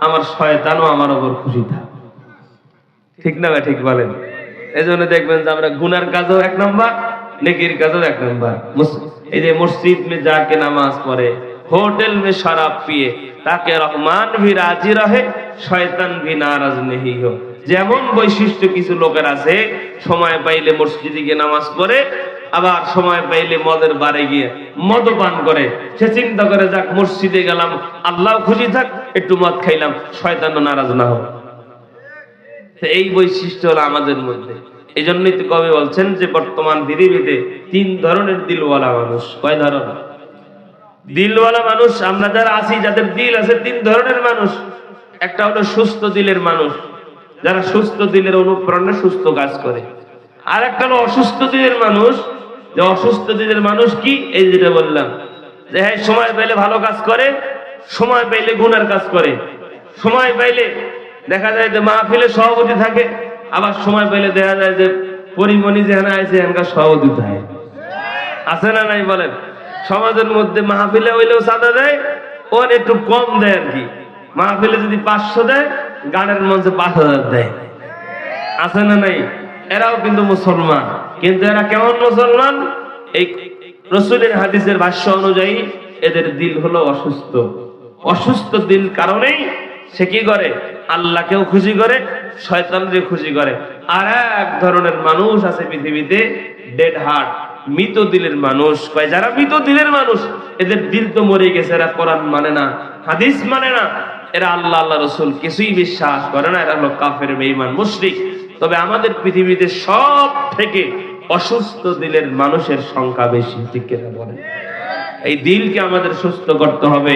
আমার শয়তানও আমার উপর খুশি থাক। ঠিক না ভাই? ঠিক বলেন। এজন্য দেখবেন যে আমরা গুনার কাজও 1 নাম্বার, নেকির কাজও 1 নাম্বার। এই যে মসজিদ মে যাকে নামাজ পড়ে, হোটেল মে শরাব পিয়ে, তাকে রহমান ভি রাজি রহে, শয়তান ভি নারাজ নেহি হো। যেমন বৈশিষ্ট্য কিছু লোকের আছে, সময় পাইলে মসজিদে গিয়ে নামাজ পড়ে, আবার সময় পাইলে মদের বারে গিয়ে মদপান করে। সে চিন্তা করে, যাক মসজিদে গেলাম, আল্লাহ খুশি থাক, একটু মদ খাইলাম, শয়তানও নারাজ না হোক। এই বৈশিষ্ট্য হলো আমাদের মধ্যে। এই জন্যই তো কবি বলছেন যে বর্তমান পৃথিবীতে 3 ধরনের দিলওয়ালা মানুষ। কয় ধরনের দিলওয়ালা মানুষ? আমরা যারা আছি, যাদের দিল আছে, 3 ধরনের মানুষ। একটা হলো সুস্থ দিলের মানুষ, যারা সুস্থ দিলের অনুপ্রেরণে সুস্থ কাজ করে। আর একটা হলো অসুস্থ দিলের মানুষ। যে অসুস্থ দিলের মানুষ কি? এই যেটা বললাম, যে হ্যাঁ সময় পাইলে ভালো কাজ করে, সময় পাইলে গুনার কাজ করে, সময় পাইলে দেখা যায় যে মাহফিলে সভাপতি থাকে, আবার সময় পাইলে দেখা যায় যে পরিমণি যেখানে আছে এখানকার সভাপতি থাকে। আছে না নাই বলেন? সমাজের মধ্যে মাহফিলে হইলেও চাঁদা দেয়, ওর একটু কম দেয় আর কি। মাহফিলে যদি 500 দেয়, গানের মঞ্চে 5000 দেয়। আছে না নাই? এরাও কিন্তু মুসলমান, কিন্তু এরা কেমন মুসলমান? এই রাসূলের হাদিসের ভাষ্য অনুযায়ী এদের দিল হলো অসুস্থ। অসুস্থ দিল কারণেই সে কি করে? আল্লাহকেও খুশি করে, শয়তানকে খুশি করে। আর এক ধরনের মানুষ আছে পৃথিবীতে, ডেড হার্ট, মৃত দিলের মানুষ। কয় যারা মৃত দিলের মানুষ, এদের দিল তো মরে গেছে, এরা কোরআন মানে না, হাদিস মানে না, এরা আল্লাহ আল্লাহ রাসূল কিছুই বিশ্বাস করে না, এরা হলো কাফের, বেঈমান, মুশরিক। তবে আমাদের পৃথিবীতে সব থেকে অসুস্থ দিলের মানুষের সংখ্যা বেশি, ঠিক কিনা বলেন? এই দিলকে আমাদের সুস্থ করতে হবে,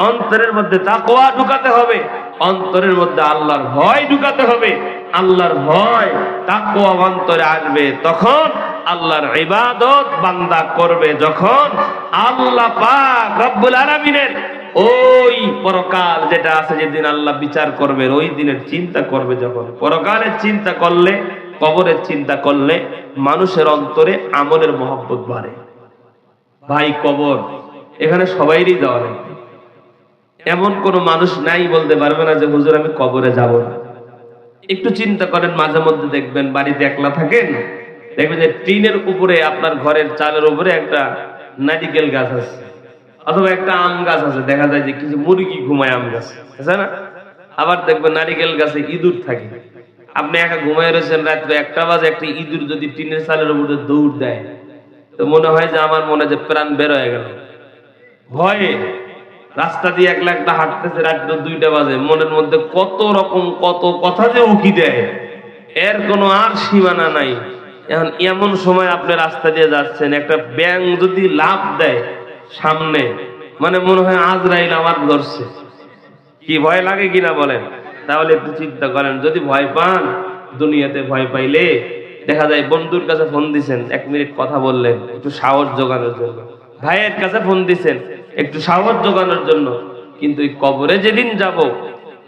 অন্তরের মধ্যে তাকওয়া ঢুকাতে হবে, অন্তরের মধ্যে আল্লাহর ভয় ঢুকাতে হবে। আল্লাহর ভয় তাকওয়া অন্তরে আসবে, তখন আল্লাহর ইবাদত বান্দা করবে। যখন আল্লাহ পাক রব্বুল আলামিনের ওই পরকাল যেটা আছে, যেদিন আল্লাহ বিচার করবেন, ওই দিনের চিন্তা করবে। যখন পরকালের চিন্তা করলে, কবরের চিন্তা করলে মানুষের অন্তরে আমলের মহব্বত বাড়ে। ভাই কবর এখানে সবাইরই যাওয়া লাগবে, এমন কোন মানুষ নাই বলতে পারবে না যে হুজুর আমি কবরে যাব না। একটু চিন্তা করেন, মাঝে মধ্যে দেখবেন বাড়িতে একলা থাকেন, দেখবেন যে টিনের উপরে, আপনার ঘরের চালের উপরে একটা নারিকেল গাছ আছে অথবা একটা আম গাছ আছে, দেখা যায় যে কিছু মুরগি ঘুমায় আম গাছ আছে না, আবার দেখবেন নারিকেল গাছে ইঁদুর থাকে। আপনি একা ঘুমায় রয়েছেন, রাত্রে 1টা বাজে একটা ইঁদুর যদি টিনের চালের উপরে দৌড় দেয়, তো মনে হয় যে আমার মনে যে প্রাণ বের হয়ে গেল। ভয়ে রাস্তা দিয়ে একলা একটা হাঁটতেছে, রাত্রে 2টা বাজে, মনের মধ্যে কত রকম কত কথা যে উকি দেয়, এর কোনো আর সীমানা নাই। এখন এমন সময় আপনি রাস্তা দিয়ে যাচ্ছেন, একটা ব্যাঙ যদি লাফ দেয় সামনে, মানে মনে হয় আজরাইল আমার ধরছে। কি ভয় লাগে কিনা বলেন? তাহলে একটু চিন্তা করেন, যদি ভয় পান, দুনিয়াতে ভয় পাইলে দেখা যায় বন্ধুর কাছে ফোন দিছেন, 1 মিনিট কথা বললেন একটু সাহস জোগানোর জন্য, ভাইয়ের কাছে ফোন দিছেন একটু সাহস জোগানোর জন্য, কিন্তু ওই কবরে যেদিন যাব,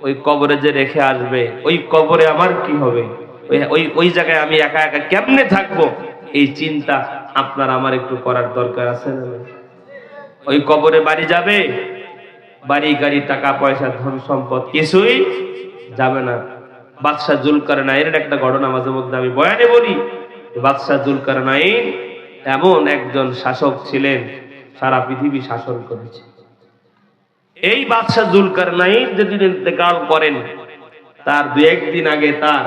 ওই কবরে যে রেখে আসবে, ওই কবরে আমার কি হবে, ওই জায়গায় আমি একা একা কেমনে থাকবো, এই চিন্তা আপনার আমার একটু করার দরকার আছে না? ওই কবরে বাড়ি যাবে, বাড়ি গাড়ি টাকা পয়সা ধন সম্পদ কিছুই যাবে না। বাদশাহ জুলকারনাইনের একটা ঘটনা মাঝে মধ্যে আমি বয়ানে বলি। বাদশাহ জুলকারনাইন এমন একজন শাসক ছিলেন, সারা পৃথিবী শাসন করেছে। এই বাদশাহ জুলকারনাইন যেদিন ইন্তেকাল করেন, তার 2-1 দিন আগে তার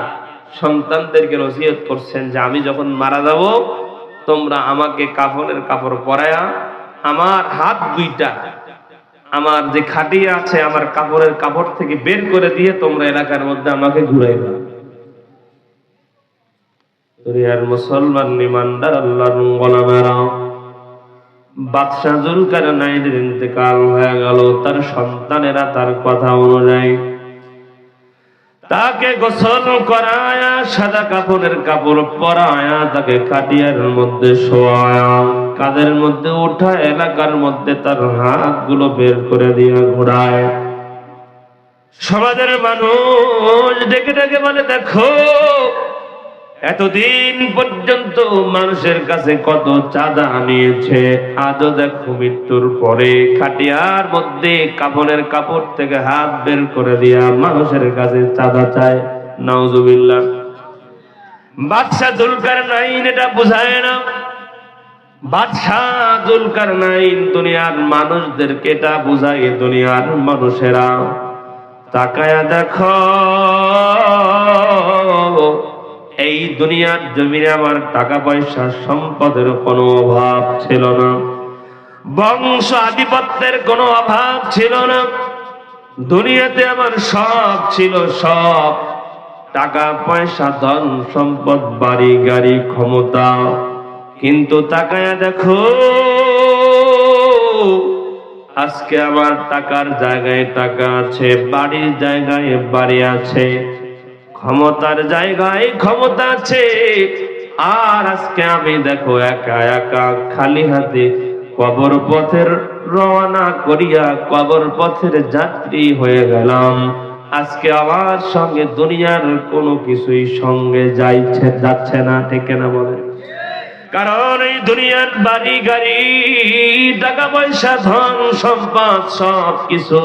সন্তানদেরকে নসিহত করছেন যে আমি যখন মারা যাব, তোমরা আমাকে কাফনের কাপড় পরায়া, আমার হাত 2টা আমার যে খাটিয়া আছে আমার কাপড়ের কাপড় থেকে বের করে দিয়ে তোমরা এলাকার মধ্যে আমাকে ঘুরাইবা। আর মুসলমান ইমানদার আল্লাহর গোলামেরা, বাদশাহ জুলকারনাইনের ইন্তেকাল হয়ে গেল, তার সন্তানেরা তার কথা অনুযায়ী তাকে গোসল করায়া, সাদা কাপড়ের কাপড় পরায়া, তাকে খাটিয়ার মধ্যে শোয়ায়া, কাঁধের মধ্যে উঠা, এলাকার মধ্যে তার হাতগুলো বের করে দিয়ে ঘোরায়। সমাজের মানুষ ডেকে ডেকে বলে, দেখো এতদিন পর্যন্ত মানুষের কাছে কত চাঁদা নিয়েছে, আজও দেখো মৃত্যুর পরে খাটিয়ার মধ্যে কাফনের কাপড় থেকে হাত বের করে দিয়া মানুষের কাছে চাঁদা চায়। নাউজুবিল্লাহ। বাদশাহ জুলকারনাইন এটা বুঝায় না। বাদশাহ জুলকারনাইন দুনিয়ার মানুষদেরকে এটা বুঝায়, দুনিয়ার মানুষেরা তাকায়া দেখো, এই দুনিয়ার জমিনে আমার টাকা পয়সা সম্পদের কোনো অভাব ছিল না, বংশ আধিপত্যের কোনো অভাব ছিল না, দুনিয়াতে আমার সব ছিল, সব টাকা পয়সা ধন সম্পদ বাড়ি গাড়ি ক্ষমতা, কিন্তু তাকায়া দেখো আজকে আমার টাকার জায়গায় টাকা আছে, বাড়ির জায়গায় বাড়ি আছে, ক্ষমতার জায়গায় ক্ষমতা আছে, আর আজকে আমি দেখো একা একা খালি হাতে কবর পথের রওনা করিয়া কবর পথের যাত্রী হয়ে গেলাম। আজকে আমার সঙ্গে দুনিয়ার কোনো কিছুই সঙ্গে যাচ্ছে না, ঠিক না বলে? কারণ এই দুনিয়ার বাড়ি গাড়ি, টাকা পয়সা, ধন সম্পদ সব কিছু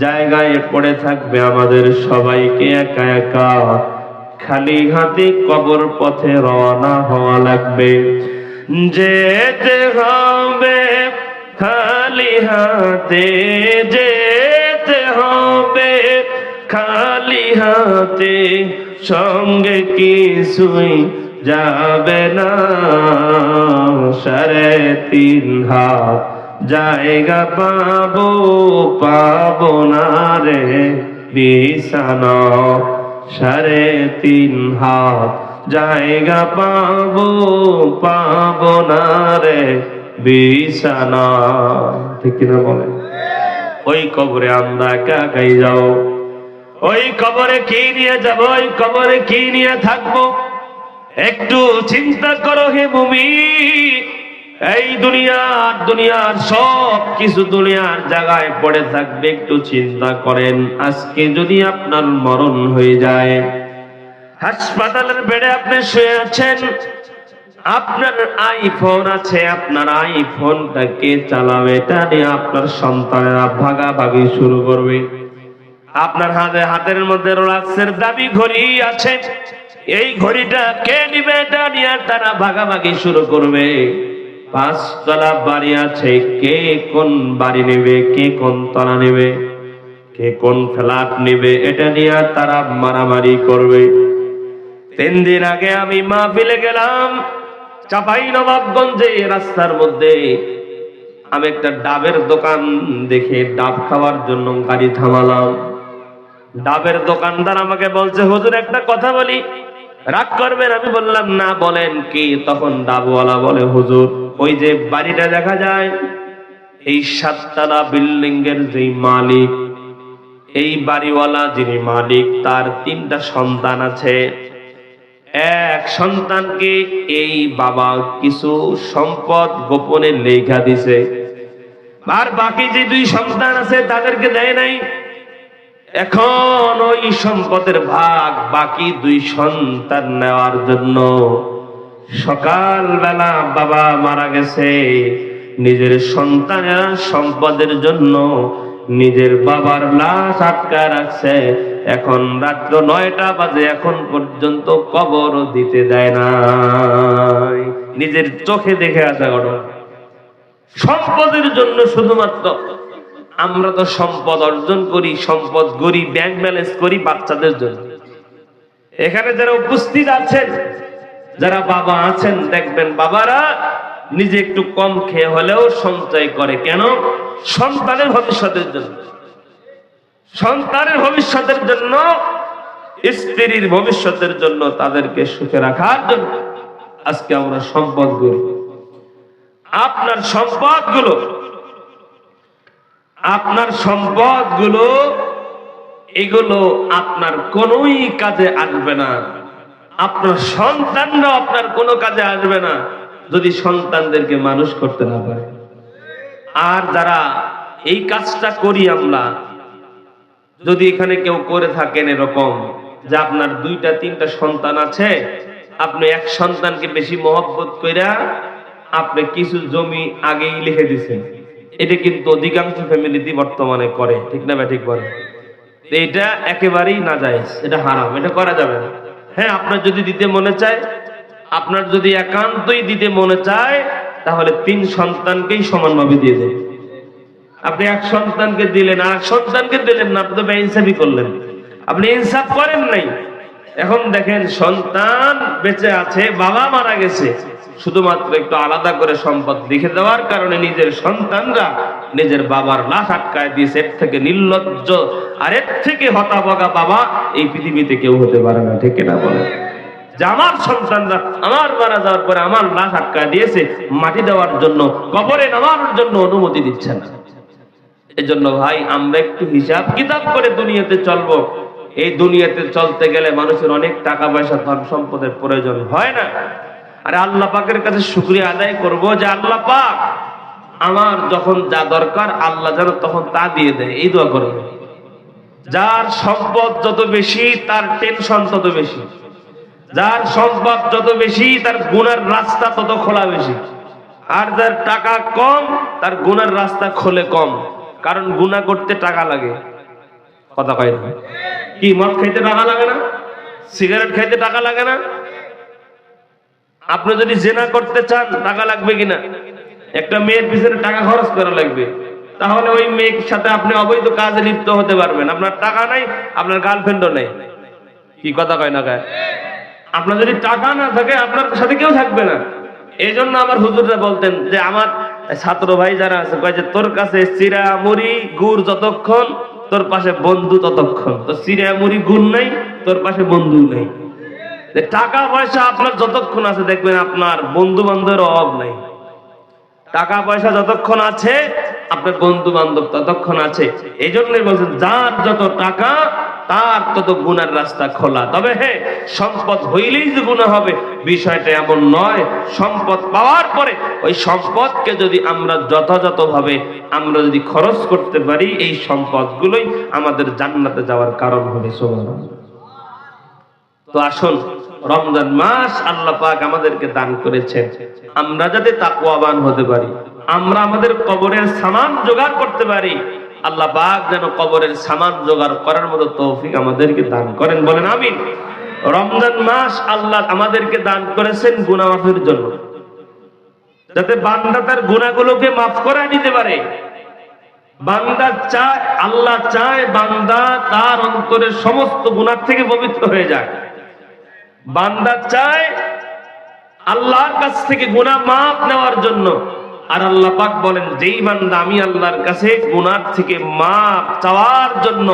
জায়গায় পড়ে থাকবে, আমাদের সবাইকে একা একা খালি হাতে কবর পথে রওনা হওয়া লাগবে। যেতে হবে খালি হাতে, যেতে হবে খালি হাতে, সঙ্গে কিছুই যাবে না। 3.5 হাত জায়গা পাবো না রে বিছানা। 3.5 হাত জায়গা পাবো না রে বিছানা, ঠিক কিনা বলেন? ওই কবরে আমরা একা একাই যাও। ওই কবরে কি নিয়ে যাব, ওই কবরে কি নিয়ে থাকবো? একটু চিন্তা করো হে মুমিন। এই দুনিয়ার সব কিছু দুনিয়ার জায়গায় পড়ে থাকবে, একটু চিন্তা করেন। আজকে যদি আপনার মরণ হয়ে যায়, হাসপাতালের বেডে আপনি শুয়ে আছেন, আপনার আইফোন আছে, আপনার আইফোনটাকে চালাবে, এটা নিয়ে আপনার সন্তানেরা ভাগাভাগি শুরু করবে। আপনার হাতের মধ্যে রোলেক্সের দামি ঘড়ি আছে, এই ঘড়িটা কে নিবে, এটা নিয়ে তারা ভাগাভাগি শুরু করবে। 5 তলা বাড়ি আছে, কে কোন বাড়ি নেবে, কে কোন তলা নেবে, কে কোন ফ্ল্যাট নেবে, এটা নিয়ে তারা মারামারি করবে। 3 দিন আগে আমি মাহফিলে গেলাম চাঁপাইনবাবগঞ্জে। রাস্তার মধ্যে আমি একটা ডাবের দোকান দেখে ডাব খাওয়ার জন্য গাড়ি থামালাম। ডাবের দোকানদার আমাকে বলছে, হুজুর একটা কথা বলি, রাগ করবেন? আমি বললাম না, বলেন কি? তখন ডাবওয়ালা বলে, হুজুর ওই যে বাড়িটা দেখা যায়, এই 7 তলা বিল্ডিং এর যে মালিক, এই বাড়িওয়ালা যিনি মালিক, তার 3টা সন্তান আছে। এক সন্তানকে এই বাবা কিছু সম্পদ গোপনে লেখা দিছে, আর বাকি যে 2 সন্তান আছে তাদেরকে দেয় নাই। এখন ওই সম্পদের ভাগ বাকি 2 সন্তান নেওয়ার জন্য সকালবেলা বাবা মারা গেছে, নিজের সন্তানেরা সম্পদের জন্য নিজের বাবার লাশ আটকায় রাখছে। এখন রাত্র 9টা বাজে, এখন পর্যন্ত কবর দিতে দেয় না। নিজের চোখে দেখে আসা ঘটনা। সম্পদের জন্য শুধুমাত্র আমরা তো সম্পদ অর্জন করি, সম্পদ গড়ি, ব্যাংক ব্যালেন্স করি বাচ্চাদের জন্য। এখানে যারা উপস্থিত আছেন, যারা বাবা আছেন, দেখবেন বাবারা নিজে একটু কম খেয়ে হলেও সঞ্চয় করে। কেন? সন্তানের ভবিষ্যতের জন্য, সন্তানের ভবিষ্যতের জন্য, স্ত্রীর ভবিষ্যতের জন্য, তাদেরকে সুখে রাখার জন্য আজকে আমরা সম্পদ গড়ি। আপনার সম্পদগুলো এগুলো আপনার কোনোই কাজে আসবে না। আপনার সন্তানরা আপনার কোনো কাজে আসবে না যদি সন্তানদেরকে মানুষ করতে না পারে। আর যারা এই কাজটা করি আমরা, যদি এখানে কেউ করে থাকেন এরকম যে আপনার 2টা-3টা সন্তান আছে, আপনি এক সন্তানকে বেশি মহব্বত কইরা আপনি কিছু জমি আগেই লিখে দিছেন, এটা কিন্তু অধিকাংশ ফ্যামিলিতে বর্তমানে করে, ঠিক না? ঠিক বলে। এটা একেবারেই নাজায়েজ, এটা হারাম, এটা করা যাবে না। হ্যাঁ, আপনার যদি দিতে মনে চায়, আপনার যদি একান্তই দিতে মনে চায়, তাহলে 3 সন্তানকেই সমানভাবে দিয়ে দেন। আপনি এক সন্তানকে দিলেন আর এক সন্তানকে দিলেন না, আপনি তো বেইনসাফি করলেন, আপনি ইনসাফ করেন নাই। এখন দেখেন, সন্তান বেঁচে আছে, বাবা মারা গেছে, শুধুমাত্র একটু আলাদা করে সম্পদ লিখে দেওয়ার কারণে নিজের সন্তানরা নিজের বাবার লাশ আটকায় দিয়েছে। এর থেকে নির্লজ্জ আর এর থেকে হতাভাগা বাবা এই পৃথিবীতে কেউ হতে পারে না, ঠিক না বলে? যে আমার সন্তানরা আমার মারা যাওয়ার পরে আমার লাশ আটকায় দিয়েছে, মাটি দেওয়ার জন্য, কবরে নামার জন্য অনুমতি দিচ্ছে না। এজন্য ভাই, আমরা একটু হিসাব কিতাব করে দুনিয়াতে চলবো। এই দুনিয়াতে চলতে গেলে মানুষের অনেক টাকা পয়সা, ধন সম্পদের প্রয়োজন হয় না। আরে আল্লাহ পাকের কাছে শুকরিয়া আদায় করব যে আল্লাহ পাক আমার যখন যা দরকার আল্লাহ যেন তখন তা দিয়ে দেয়, এই দোয়া করবে। যার সম্পদ যত বেশি তার টেনশন তত বেশি, যার সম্পদ যত বেশি তার গুনার রাস্তা তত খোলা বেশি, আর যার টাকা কম তার গুনার রাস্তা খোলে কম। কারণ গুনাহ করতে টাকা লাগে, কথা কয় না? কি মদ খাইতে টাকা লাগে না? সিগারেট খাইতে টাকা লাগে না? আপনি যদি জিনা করতে চান টাকা লাগবে কিনা? একটা মেয়ের পিছনে টাকা খরচ করা লাগবে, তাহলে ওই মেয়ের সাথে আপনি অবৈধ কাজে লিপ্ত হতে পারবেন। আপনার টাকা নাই, আপনার গার্লফ্রেন্ডও নেই, কি কথা কয় না কয়? আপনার যদি টাকা না থাকে আপনার সাথে কেউ থাকবে না। এই জন্য আমার হুজুররা বলতেন যে আমার ছাত্র ভাই যারা আছে কয় যে তোর কাছে চিরা মুড়ি গুড় যতক্ষণ, তোর পাশে বন্ধু ততক্ষণ। তো চিরা মুড়ি গুড় নাই, তোর পাশে বন্ধু নেই। টাকা পয়সা আপনার যতক্ষণ আছে দেখবেন আপনার বন্ধু বান্ধবের অভাব নাই। টাকা পয়সা যতক্ষণ আছে আপনার বন্ধু বান্ধব ততক্ষণ আছে। এই জন্যই বলছেন যার যত টাকা তার তত গুনার রাস্তা খোলা। তবে হ্যাঁ, সম্পদ হইলেই যে গুনাহ হবে বিষয়টা এমন নয়। সম্পদ পাওয়ার পরে ওই সম্পদকে যদি আমরা যথাযথভাবে আমরা যদি খরচ করতে পারি, এই সম্পদগুলোই আমাদের জান্নাতে যাওয়ার কারণ হবে। সুবহানাল্লাহ। তো আসুন, রমজান মাস আল্লাহ পাক আমাদেরকে দান করেছেন, আমরা যাতে তাকওয়াবান হতে পারি, আমরা আমাদের কবরের সামান জোগাড় করতে পারি। আল্লাহ পাক যেন কবরের সামান জোগাড় করার মতো তৌফিক আমাদেরকে দান করেন, বলেন আমিন। রমজান মাস আল্লাহ আমাদেরকে দান করেছেন গুনাহ মাফের জন্য, যাতে বান্দা তার গুনাহগুলোকে মাফ করে নিতে পারে। বান্দা চায়, আল্লাহ চায় বান্দা তার অন্তরের সমস্ত গুনাহ থেকে পবিত্র হয়ে যায়। বান্দা চায় আল্লাহর কাছ থেকে গুনাহ মাফ নেওয়ার জন্য। আর আল্লাহ পাক বলেন, যেই বান্দা আমি আল্লাহর কাছে গুনাহ থেকে মাফ চাওয়ার জন্য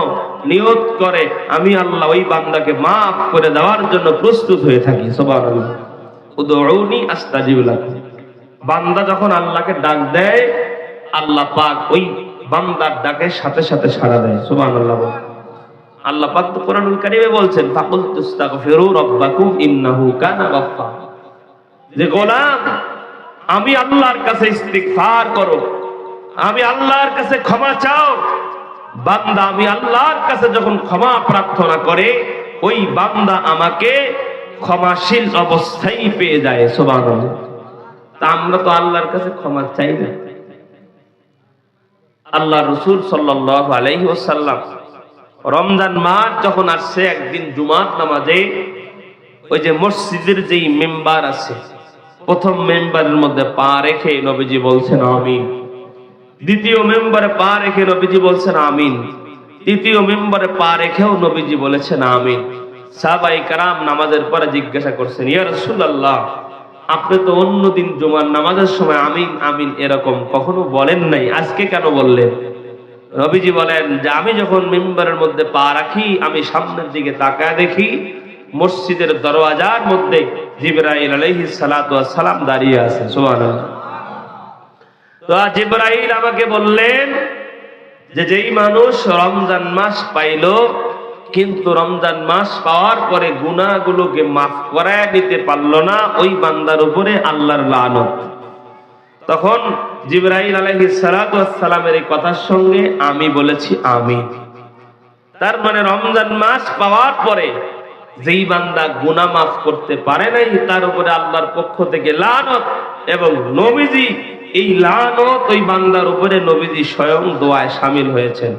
নিয়ত করে, আমি আল্লাহ ওই বান্দাকে মাফ করে দেওয়ার জন্য প্রস্তুত হয়ে থাকি। সুবহানাল্লাহ। উদউনি আস্তাজিব লাকুম। বান্দা যখন আল্লাহকে ডাক দেয়, আল্লাহ পাক ওই বান্দার ডাকের সাথে সাথে সাড়া দেয়। সুবহানাল্লাহ। আল্লাহ পাক তো কোরআনুল কারীমে বলছেন, ফাকুল তুস্তাগফিরু রাব্বাকুম ইন্নাহু কানা গাফফার। যে গোলাম, আমি আল্লাহর কাছে ইস্তিগফার করো, আমি আল্লাহর কাছে ক্ষমা চাও। বান্দা আমি আল্লাহর কাছে যখন ক্ষমা প্রার্থনা করে, ওই বান্দা আমাকে ক্ষমাশীল অবস্থায় পেয়ে যায়। সুবহানাল্লাহ। তা আমরা তো আল্লাহর কাছে ক্ষমা চাই না। আল্লাহ রাসূল সাল্লাল্লাহু আলাইহি ওয়াসাল্লাম রমজান মাস যখন আসছে, একদিন জুমার নামাজে ওই যে মসজিদের যেই মেম্বার আছে, প্রথম মেম্বারের মধ্যে পা রেখে নবীজি বলছেন আমিন, দ্বিতীয় মেম্বারে পা রেখে নবীজি বলছেন আমিন, তৃতীয় মেম্বারে পা রেখেও নবীজি বলেছেন আমিন। সাহাবায়ে কেরাম নামাজের পরে জিজ্ঞাসা করছেন, ইয়া রাসূলুল্লাহ, আপনি তো অন্যদিন জুমার নামাজের সময় আমিন আমিন এরকম কখনো বলেন নাই, আজকে কেন বললেন? নবীজি বলেন যে আমি যখন মিম্বরের মধ্যে পা রাখি, আমি সামনের দিকে তাকায় দেখি মসজিদের দরওয়াজার মধ্যে জিবরাইল আলাইহিস সালাতু ওয়াস সালাম দাঁড়িয়ে আছে। সুবহানাল্লাহ। তো জিবরাইল আমাকে বললেন যে যেই মানুষ রমজান মাস পাইলো কিন্তু রমজান মাস পাওয়ার পরে গুনাহগুলোকে মাফ করায় দিতে পারলো না, ওই বান্দার উপরে আল্লাহর লানত। তখন জিবরাইল আলাইহিস সালাতু ওয়াস সালামের এই কথার সঙ্গে আমি বলেছি আমিন। তার মানে রমজান মাস পাওয়ার পরে যেই বান্দা গুনাহ মাফ করতে পারে নাই, তার উপরে আল্লাহর পক্ষ থেকে লানত, এবং নবীজি এই লানত ওই বান্দার উপরে নবীজি স্বয়ং দোয়ায় শামিল হয়েছেন।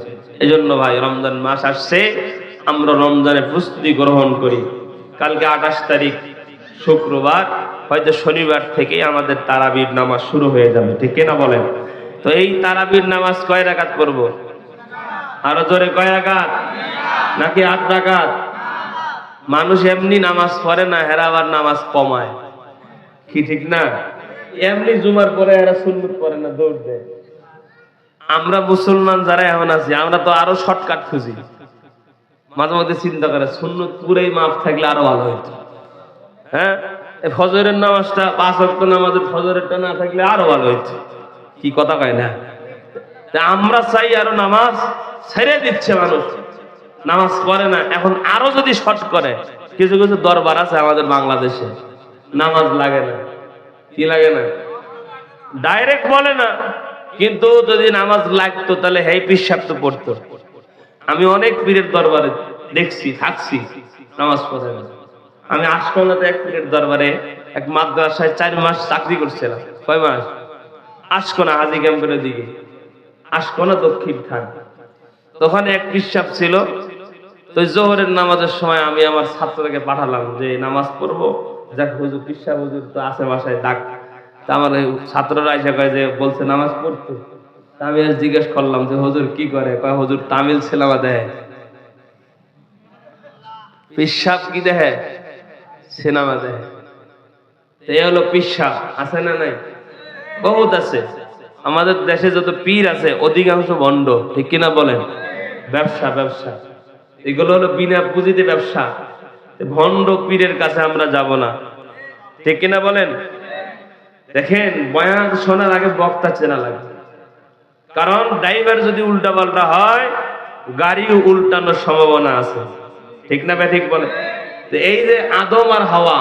এজন্য ভাই, রমজান মাস আসছে, আমরা রমজানের প্রস্তুতি গ্রহণ করি। কালকে 28 তারিখ শুক্রবার, হয়তো শনিবার থেকে আমাদের তারাবির নামাজ শুরু হয়ে যাবে, ঠিক না বলেন? তো এই তারাবির নামাজ কয় রাকাত পড়ব? আরো জোরে, কয় রাকাত? নাকি 8 রাকাত? মানুষ এমনি নামাজ পড়ে না, হেরা আবার নামাজ কমায়, কি ঠিক না? এমনি জুমার পরে এরা সুন্নত পড়ে না, দৌড় দেয়। আমরা মুসলমান যারা এখন আছি, আমরা তো আরো শর্টকাট খুঁজি। মাঝে মধ্যে চিন্তা করে সুন্নত পুরাই মাফ থাকলে আরো ভালো হইতো। হ্যাঁ, ফজরের নামাজটা 5 ওয়াক্ত নামাজের ফজরেরটা না থাকলে আরো ভালো হইতো, কি কথা কয় না? আমরা চাই আরো নামাজ ছেড়ে দিচ্ছে মানুষ, নামাজ পড়ে না। এখন আরো যদি শর্ট করে, কিছু কিছু দরবার আছে আমাদের বাংলাদেশে, নামাজ লাগে না, কি লাগে না, ডাইরেক্ট বলে না কিন্তু যদি নামাজ লাগতো তাহলে হেই পিসাব তো পড়তো। আমি অনেক পীরের দরবারে দেখছি, থাকছি, নামাজ পড়ে না। আমি আশকোনাতে এক পীরের দরবারে এক মাদ্রাসায় 4 মাস চাকরি করছিলাম। কয় মাস? আশকোনা হাজি ক্যাম্পের দিকে, আশকোনা দক্ষিণ খান। তখন এক পিসাব ছিল। তো জোহরের নামাজের সময় আমি আমার ছাত্রকে পাঠালাম যে নামাজ পড়বো, যাক হুজুর পিসাব হুজুর তো আছে বাসায়, ডাক। তা আমার ছাত্ররা এসে কয় যে বলছে নামাজ পড়তে। আমি আর জিজ্ঞেস করলাম যে হুজুর কি করে? কয় হুজুর তামিল সিনেমা দেয়। পিসাব কি দেয়? সিনেমা দেয়। এই হলো পিসাব। আছে না নাই? বহুত আছে। আমাদের দেশে যত পীর আছে অধিকাংশ ভণ্ড, ঠিক কিনা বলেন? ব্যবসা ব্যবসা, এগুলো হলো বিনা পুঁজিতে ব্যবসা। ভণ্ড পীরের কাছে আমরা যাব না, ঠিক কিনা বলেন? দেখেন, বয়ান শোনার আগে বক্তা চেনা লাগবে। কারণ ড্রাইভার যদি উল্টা পাল্টা হয়, গাড়িও উল্টানোর সম্ভাবনা আছে, ঠিক না ঠিক বলেন? এই যে আদম আর হাওয়া,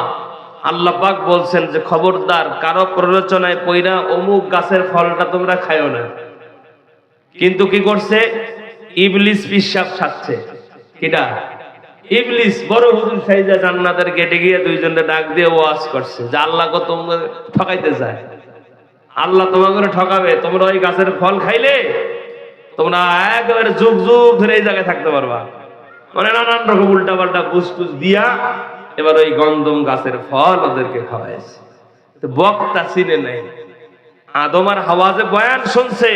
আল্লাহ পাক বলছেন যে খবরদার কারো প্ররোচনায় পইরা অমুক গাছের ফলটা তোমরা খায়ো না। কিন্তু কি করছে? ইবলিস পিসাব ছাড়ছে। কিটা? ইবলিস বড় হুজুর সাইজা জান্নাতের গেটে গিয়ে দুইজনে ডাক দিয়ে ওয়াজ করছে যে আল্লাহ কো তোমরা ঠকাইতে যায়, আল্লাহ তোমাকে ঠকাবে, তোমরা ওই গাছের ফল খাইলে তোমরা একেবারে যুগ যুগ ধরে এই জায়গায় থাকতে পারবা। মানে নানান রকম উল্টা পাল্টা বুঝটুজ দিয়া এবার ওই গন্ধম গাছের ফল ওদেরকে খাওয়াইছে। তো বক্তা চিনে নাই, আদম আর হাওয়া যে বয়ান শুনছে,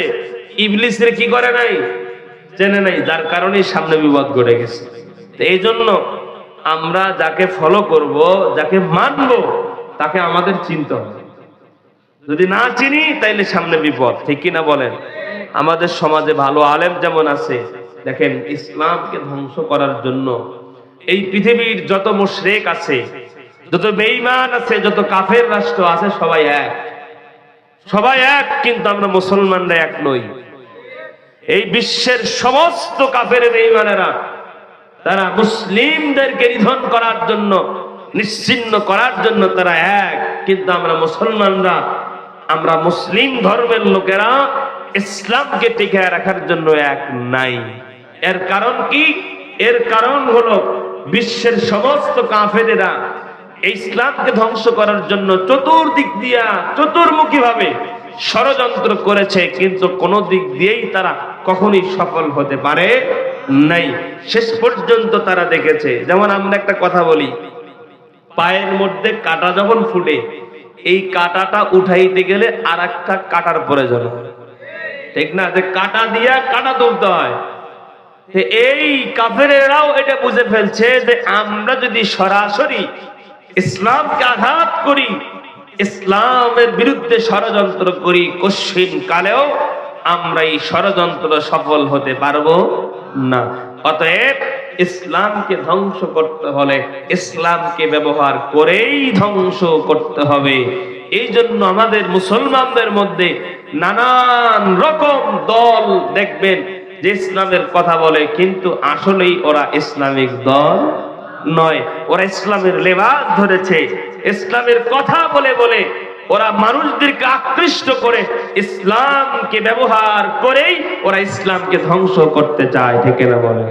ইবলিসের কি করে নাই? চেনে নাই, যার কারণে সামনে বিপদ ঘটে গেছে। এই জন্য আমরা যাকে ফলো করব, যাকে মানব, তাকে আমাদের চিনতে হবে। যদি না চিনি তাইলে সামনে বিপদ, ঠিক কিনা বলেন? আমাদের সমাজে ভালো আলেম যেমন আছে, দেখেন ইসলামকে ধ্বংস করার জন্য এই পৃথিবীর যত মুশরিক আছে, যত বেঈমান আছে, যত কাফের রাষ্ট্র আছে, সবাই এক, সবাই এক, কিন্তু আমরা মুসলমানরা এক নই। এই বিশ্বের সমস্ত কাফের বেঈমানেরা তারা মুসলিমদেরকে নিধন করার জন্য, নিশ্চিহ্ন করার জন্য তারা এক, কিন্তু আমরা মুসলমানরা, আমরা মুসলিম ধর্মের লোকেরা ইসলামকে টিকে রাখার জন্য এক নাই। এর কারণ কি? এর কারণ হলো বিশ্বের সমস্ত কাফেরেরা এই ইসলামকে ধ্বংস করার জন্য চতুর্দিক দিয়া চতুর্মুখী ভাবে ষড়যন্ত্র করেছে, কিন্তু কোন দিক দিয়েই তারা কখনোই সফল হতে পারে নাই। শেষ পর্যন্ত তারা দেখেছে, যেমন আমরা একটা কথা বলি, পায়ের মধ্যে কাঁটা যখন ফুটে, এই কাঁটাটা উঠাইতে গেলে আর একটা কাঁটার প্রয়োজন হয়, ঠিক না? যে কাঁটা দিয়া কাঁটা তুলতে হয়। এই কাফেরেরাও এটা বুঝে ফেলছে যে আমরা যদি সরাসরি ইসলামকে আঘাত করি, ইসলামের বিরুদ্ধে ষড়যন্ত্র করি, কশিন কালেও আমরা এই ষড়যন্ত্র সফল হতে পারবো না। অতএব ইসলামকে ধ্বংস করতে হলে ইসলামকে ব্যবহার করেই ধ্বংস করতে হবে। এই জন্য আমাদের মুসলমানদের মধ্যে নানান রকম দল দেখবেন যে ইসলামের কথা বলে, কিন্তু আসলেই ওরা ইসলামিক দল নয়। ওরা ইসলামের লেবাস ধরেছে, ইসলামের কথা বলে বলে ওরা মানুষদেরকে আকৃষ্ট করে ইসলামকে ব্যবহার করেই ওরা ইসলামকে ধ্বংস করতে চায়, ঠিক না বলে?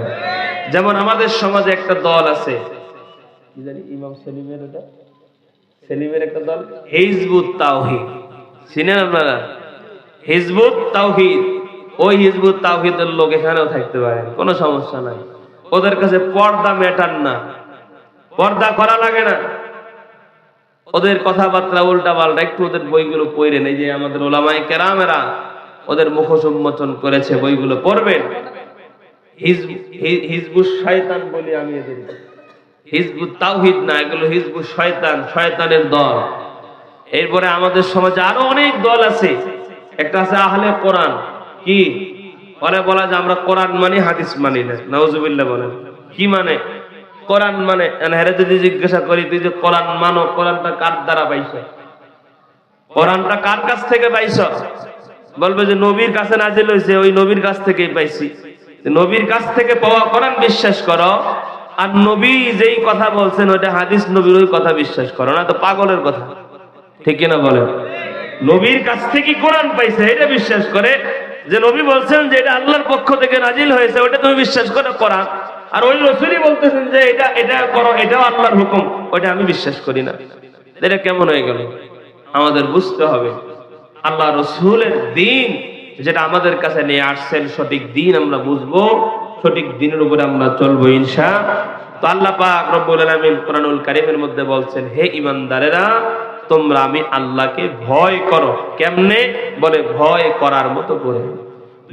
যেমন আমাদের সমাজে একটা দল আছে, কি জানি ইমাম সেলিমের, ওটা সেলিমের একটা দল, হিজবুত তাওহীদ। চিনেন আপনারা? হিজবুত তাওহীদ, ওই হিজবুত তাওহীদের লোক এখানেও থাকতে পারে, কোনো সমস্যা নাই। ওদের কাছে পর্দা ম্যাটার না, পর্দা করা লাগে না। ওদের কথাবার্তা উল্টা পাল্টা, একটু ওদের বইগুলো পড়েন। এই যে আমাদের ওলামায়ে কেরামেরা ওদের মুখোশ উন্মোচন করেছে, বইগুলো পড়বেন। হিজবুত শয়তান বলি আমি এদের, হিজবুত তাওহীদ না, এগুলো হিজবুত শয়তান, শয়তানের দল। এরপরে আমাদের সমাজে আরো অনেক দল আছে। একটা আছে আহলে কোরআন। কি ওরা বলা যে আমরা কোরআন মানি, হাদিস মানি না। নাউজুবিল্লাহ বলেন। কি মানে কোরআন? মানে হেরে যদি জিজ্ঞাসা করি, তুই যে কোরআন মানো, কোরআনটা কার দ্বারা পাইছ? কোরআনটা কার কাছ থেকে পাইছ? বলবে যে নবীর কাছে নাজিল হয়েছে, ওই নবীর কাছ থেকেই পাইছি। নবীর কাছ থেকে পাওয়া কোরআন বিশ্বাস করো, আর নবী যেই কথা বলছেন ওইটা হাদিস, নবীর ওই কথা বিশ্বাস করো না, তো পাগলের কথা, ঠিক কিনা বলেন? নবীর কাছ থেকে কোরআন পাইছে এটা বিশ্বাস করে, যে নবী বলছেন যে এটা আল্লাহর পক্ষ থেকে নাজিল হয়েছে ওটা তুমি বিশ্বাস করে কোরআন, আর ওই রাসূলই বলতেছেন যে এটা এটা করো এটাও আল্লাহর হুকুম, ওটা আমি বিশ্বাস করি না। এটা কেমন হয়ে গেল? আমাদের বুঝতে হবে আল্লাহ রাসূলের দ্বীন যেটা আমাদের কাছে নিয়ে আসছেন সঠিক দ্বীন আমরা বুঝবো, সঠিক দ্বীনের উপরে আমরা চলবো ইনশাআল্লাহ। তো আল্লাহ পাক রব্বুল আলামিন কোরআনুল কারীমের মধ্যে বলছেন, হে ঈমানদারেরা তোমরা আমি আল্লাহকে ভয় করো। কেমনে? বলে ভয় করার মতো করে।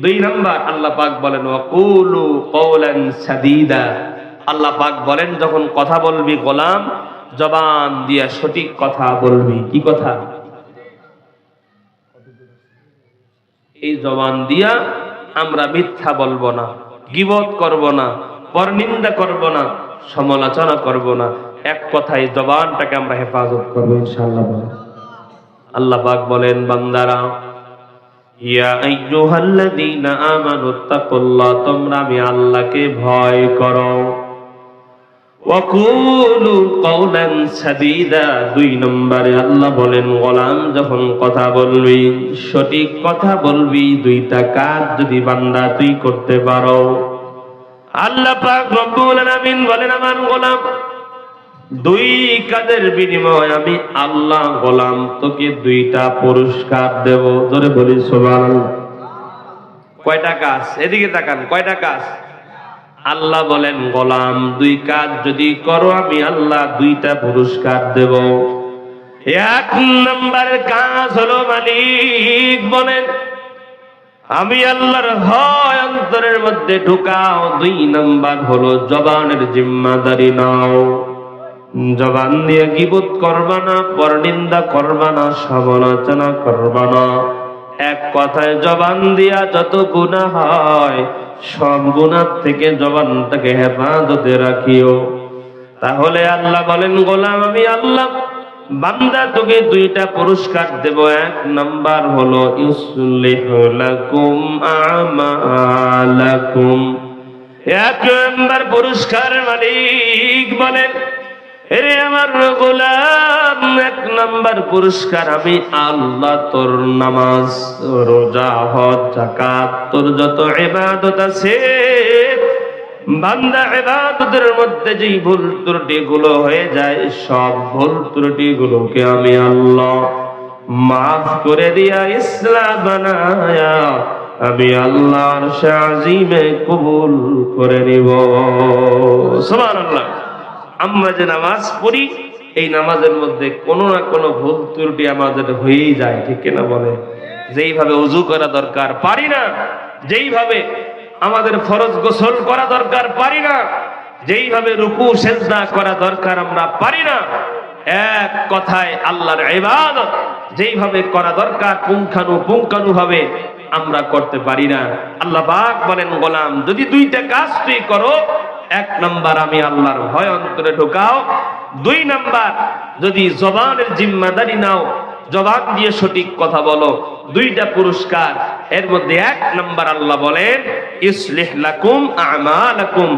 2 নাম্বার আল্লাহ পাক বলেন ওয়াকুলু কওলান সাদীদা। আল্লাহ পাক বলেন যখন কথা বলবি গোলাম জবান দিয়া সঠিক কথা বলবি। কি কথা? এই জবান দিয়া আমরা মিথ্যা বলবো না, গীবত করব না, পরনিন্দা করব না, সমালোচনা করব না। এক কথায় জবানটাকে আমরা হেফাজত করব ইনশাআল্লাহ। আল্লাহ পাক বলেন বান্দারা ইয়া আইয়ুহাল্লাযীনা আমানুত্তাকুল্লাহ, তোমরা আমি আল্লাহকে ভয় করো। ওয়াকুলু কওলান সাদীদা। 2 নম্বরে আল্লাহ বলেন গোলাম যখন কথা বলবি সঠিক কথা বলবি। 2টা কাজ যদি বান্দা তুই করতে পারো, আল্লাহ পাক রব্বুল আলামিন বলেন আমার গোলাম 2 কাজের বিনিময়ে আমি আল্লাহ গোলাম তোকে 2টা পুরস্কার দেব। জোরে বলি সুবহানাল্লাহ। কয়টা কাজ? এদিকে তাকান, কয়টা কাজ? আল্লাহ বলেন গোলাম 2 কাজ যদি করো আমি আল্লাহ 2টা পুরস্কার দেব। 1 নম্বর কাজ হলো মালিক বলেন আমি আল্লাহর ভয় অন্তরের মধ্যে ঢুকাও। 2 নাম্বার হলো জবানের জিম্মাদারি নাও। জবান দিয়ে গীবত করবা না, পরনিন্দা করবা না, সমালোচনা করবা না। এক কথায় জবান দিয়া যত গুনাহ হয় সব গুনাহ থেকে জবানটাকে হেফাজতে রাখিও। তাহলে আল্লাহ বলেন গোলাম আমি আল্লাহ বান্দা তোকে 2টা পুরস্কার দেব। 1 নাম্বার হলো ইউসলিহু লাকুম আমালাকুম। 1 নাম্বার পুরস্কার মালিক বলেন এরে আমার গোলাম 1 নাম্বার পুরস্কার আমি আল্লাহ তোর নামাজ, রোজা, হজ, যাকাত, তোর যত ইবাদত আছে বান্দা ইবাদতের মধ্যে যেই ভুল ত্রুটি গুলো হয়ে যায় সব ভুল ত্রুটি গুলোকে আমি আল্লাহ মাফ করে দিয়া ইসলাম বানায়া আমি আল্লাহর শাজিমে কবুল করে নিব। সুবহানাল্লাহ। আমরা যে নামাজ পড়ি এই নামাজের মধ্যে কোনো না কোনো ভুল ত্রুটি আমাদের হয়েই যায়, ঠিক কিনা বলে? যেইভাবে ওযু করা দরকার পারি না, যেইভাবে আমাদের ফরজ গোসল করা দরকার পারি না, যেইভাবে রুকু সেজদা করা দরকার আমরা পারি না। এক কথায় আল্লাহর ইবাদত যেইভাবে করা দরকার পুঙ্খানু ভাবে আমরা করতে পারি না। আল্লাহ পাক বলেন গোলাম যদি 2টা কাজ তুই করো, 1 নাম্বার আমি আল্লাহর ভয় অন্তরে ঢোকাও। 2 নাম্বার যদি জবানের জিম্মাদারি নাও, জবান দিয়ে সঠিক কথা বলো। 2টা পুরস্কার। এর মধ্যে 1 নাম্বার আল্লাহ বলেন ইসলিহ লাকুম আমালাকুম,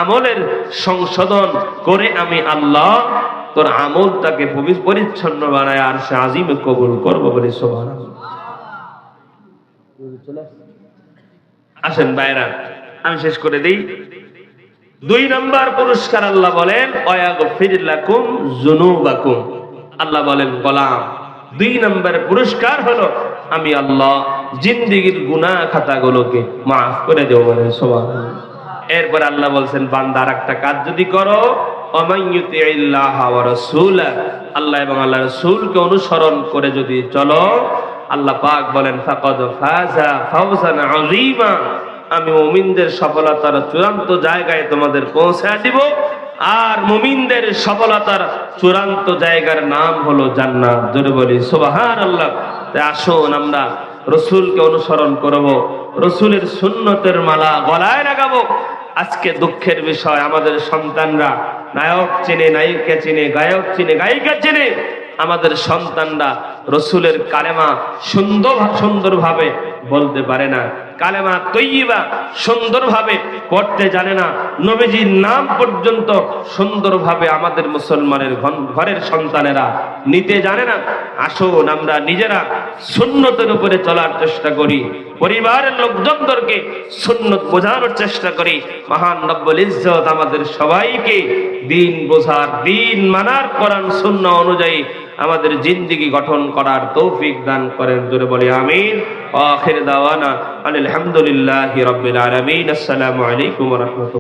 আমলের সংশোধন করে আমি আল্লাহ তোর আমলটাকে পরিচ্ছন্ন বানায় আর সে আজিমে কবুল করবো বলে। সুবহানাল্লাহ। আসেন ভাইরা আমি শেষ করে দিই। 2 নাম্বার পুরস্কার আল্লাহ বলেন ওয়াগফির লাকুম যুনুবাকুম। আল্লাহ বলেন গোলাম 2 নাম্বার পুরস্কার হলো আমি আল্লাহ জিন্দেগীর গুনাহ খাতাগুলোকে মাফ করে দেব বলে। সুবহানাল্লাহ। এরপর আল্লাহ বলছেন বান্দা আরেকটা কাজ যদি করো ওয়ামাইয়ুতিল্লাহ ওয়া রাসূলা, আল্লাহ এবং আল্লাহর রাসূলকে অনুসরণ করে যদি চলো আল্লাহ পাক বলেন ফাকাদ ফাজা ফাওজান আযীমা, আমি মুমিনদের সফলতার চূড়ান্ত জায়গায় তোমাদের পৌঁছে দিব। আর মুমিনদের সফলতার চূড়ান্ত জায়গার নাম হলো জান্নাত। জোরে বলি সুবহানাল্লাহ। তাই আসুন আমরা রাসূলকে অনুসরণ করব, রাসূলের সুন্নতের মালা গলায় লাগাবো। আজকে দুঃখের বিষয় আমাদের সন্তানরা নায়ক চিনে, নায়িকা চিনে, গায়ক চিনে, গায়িকা চিনে, আমাদের সন্তানরা রসুলের কালেমা সুন্দরভাবে বলতে পারে না, কালেমা তৈয়বা সুন্দরভাবে পড়তে জানে না, নবীজির নাম পর্যন্ত সুন্দরভাবে আমাদের মুসলমানের ঘরের সন্তানেরা নিতে জানে না। আসুন আমরা নিজেরা সুন্নতের উপরে চলার চেষ্টা করি, পরিবারের লোকজনদেরকে সুন্নত বোঝানোর চেষ্টা করি। মহান রব্বুল ইজ্জত আমাদের সবাইকে দ্বীন বোঝার, দ্বীন মানার, কোরআন সুন্নাহ অনুযায়ী আমাদের জিন্দেগি গঠন করার তৌফিক দান করেন। জোরে বলি আমিন। আখির দাওয়ানা আলহামদুলিল্লাহি রাব্বিল আলামিন। আসসালামু আলাইকুম ওয়া রাহমাতুল্লাহ।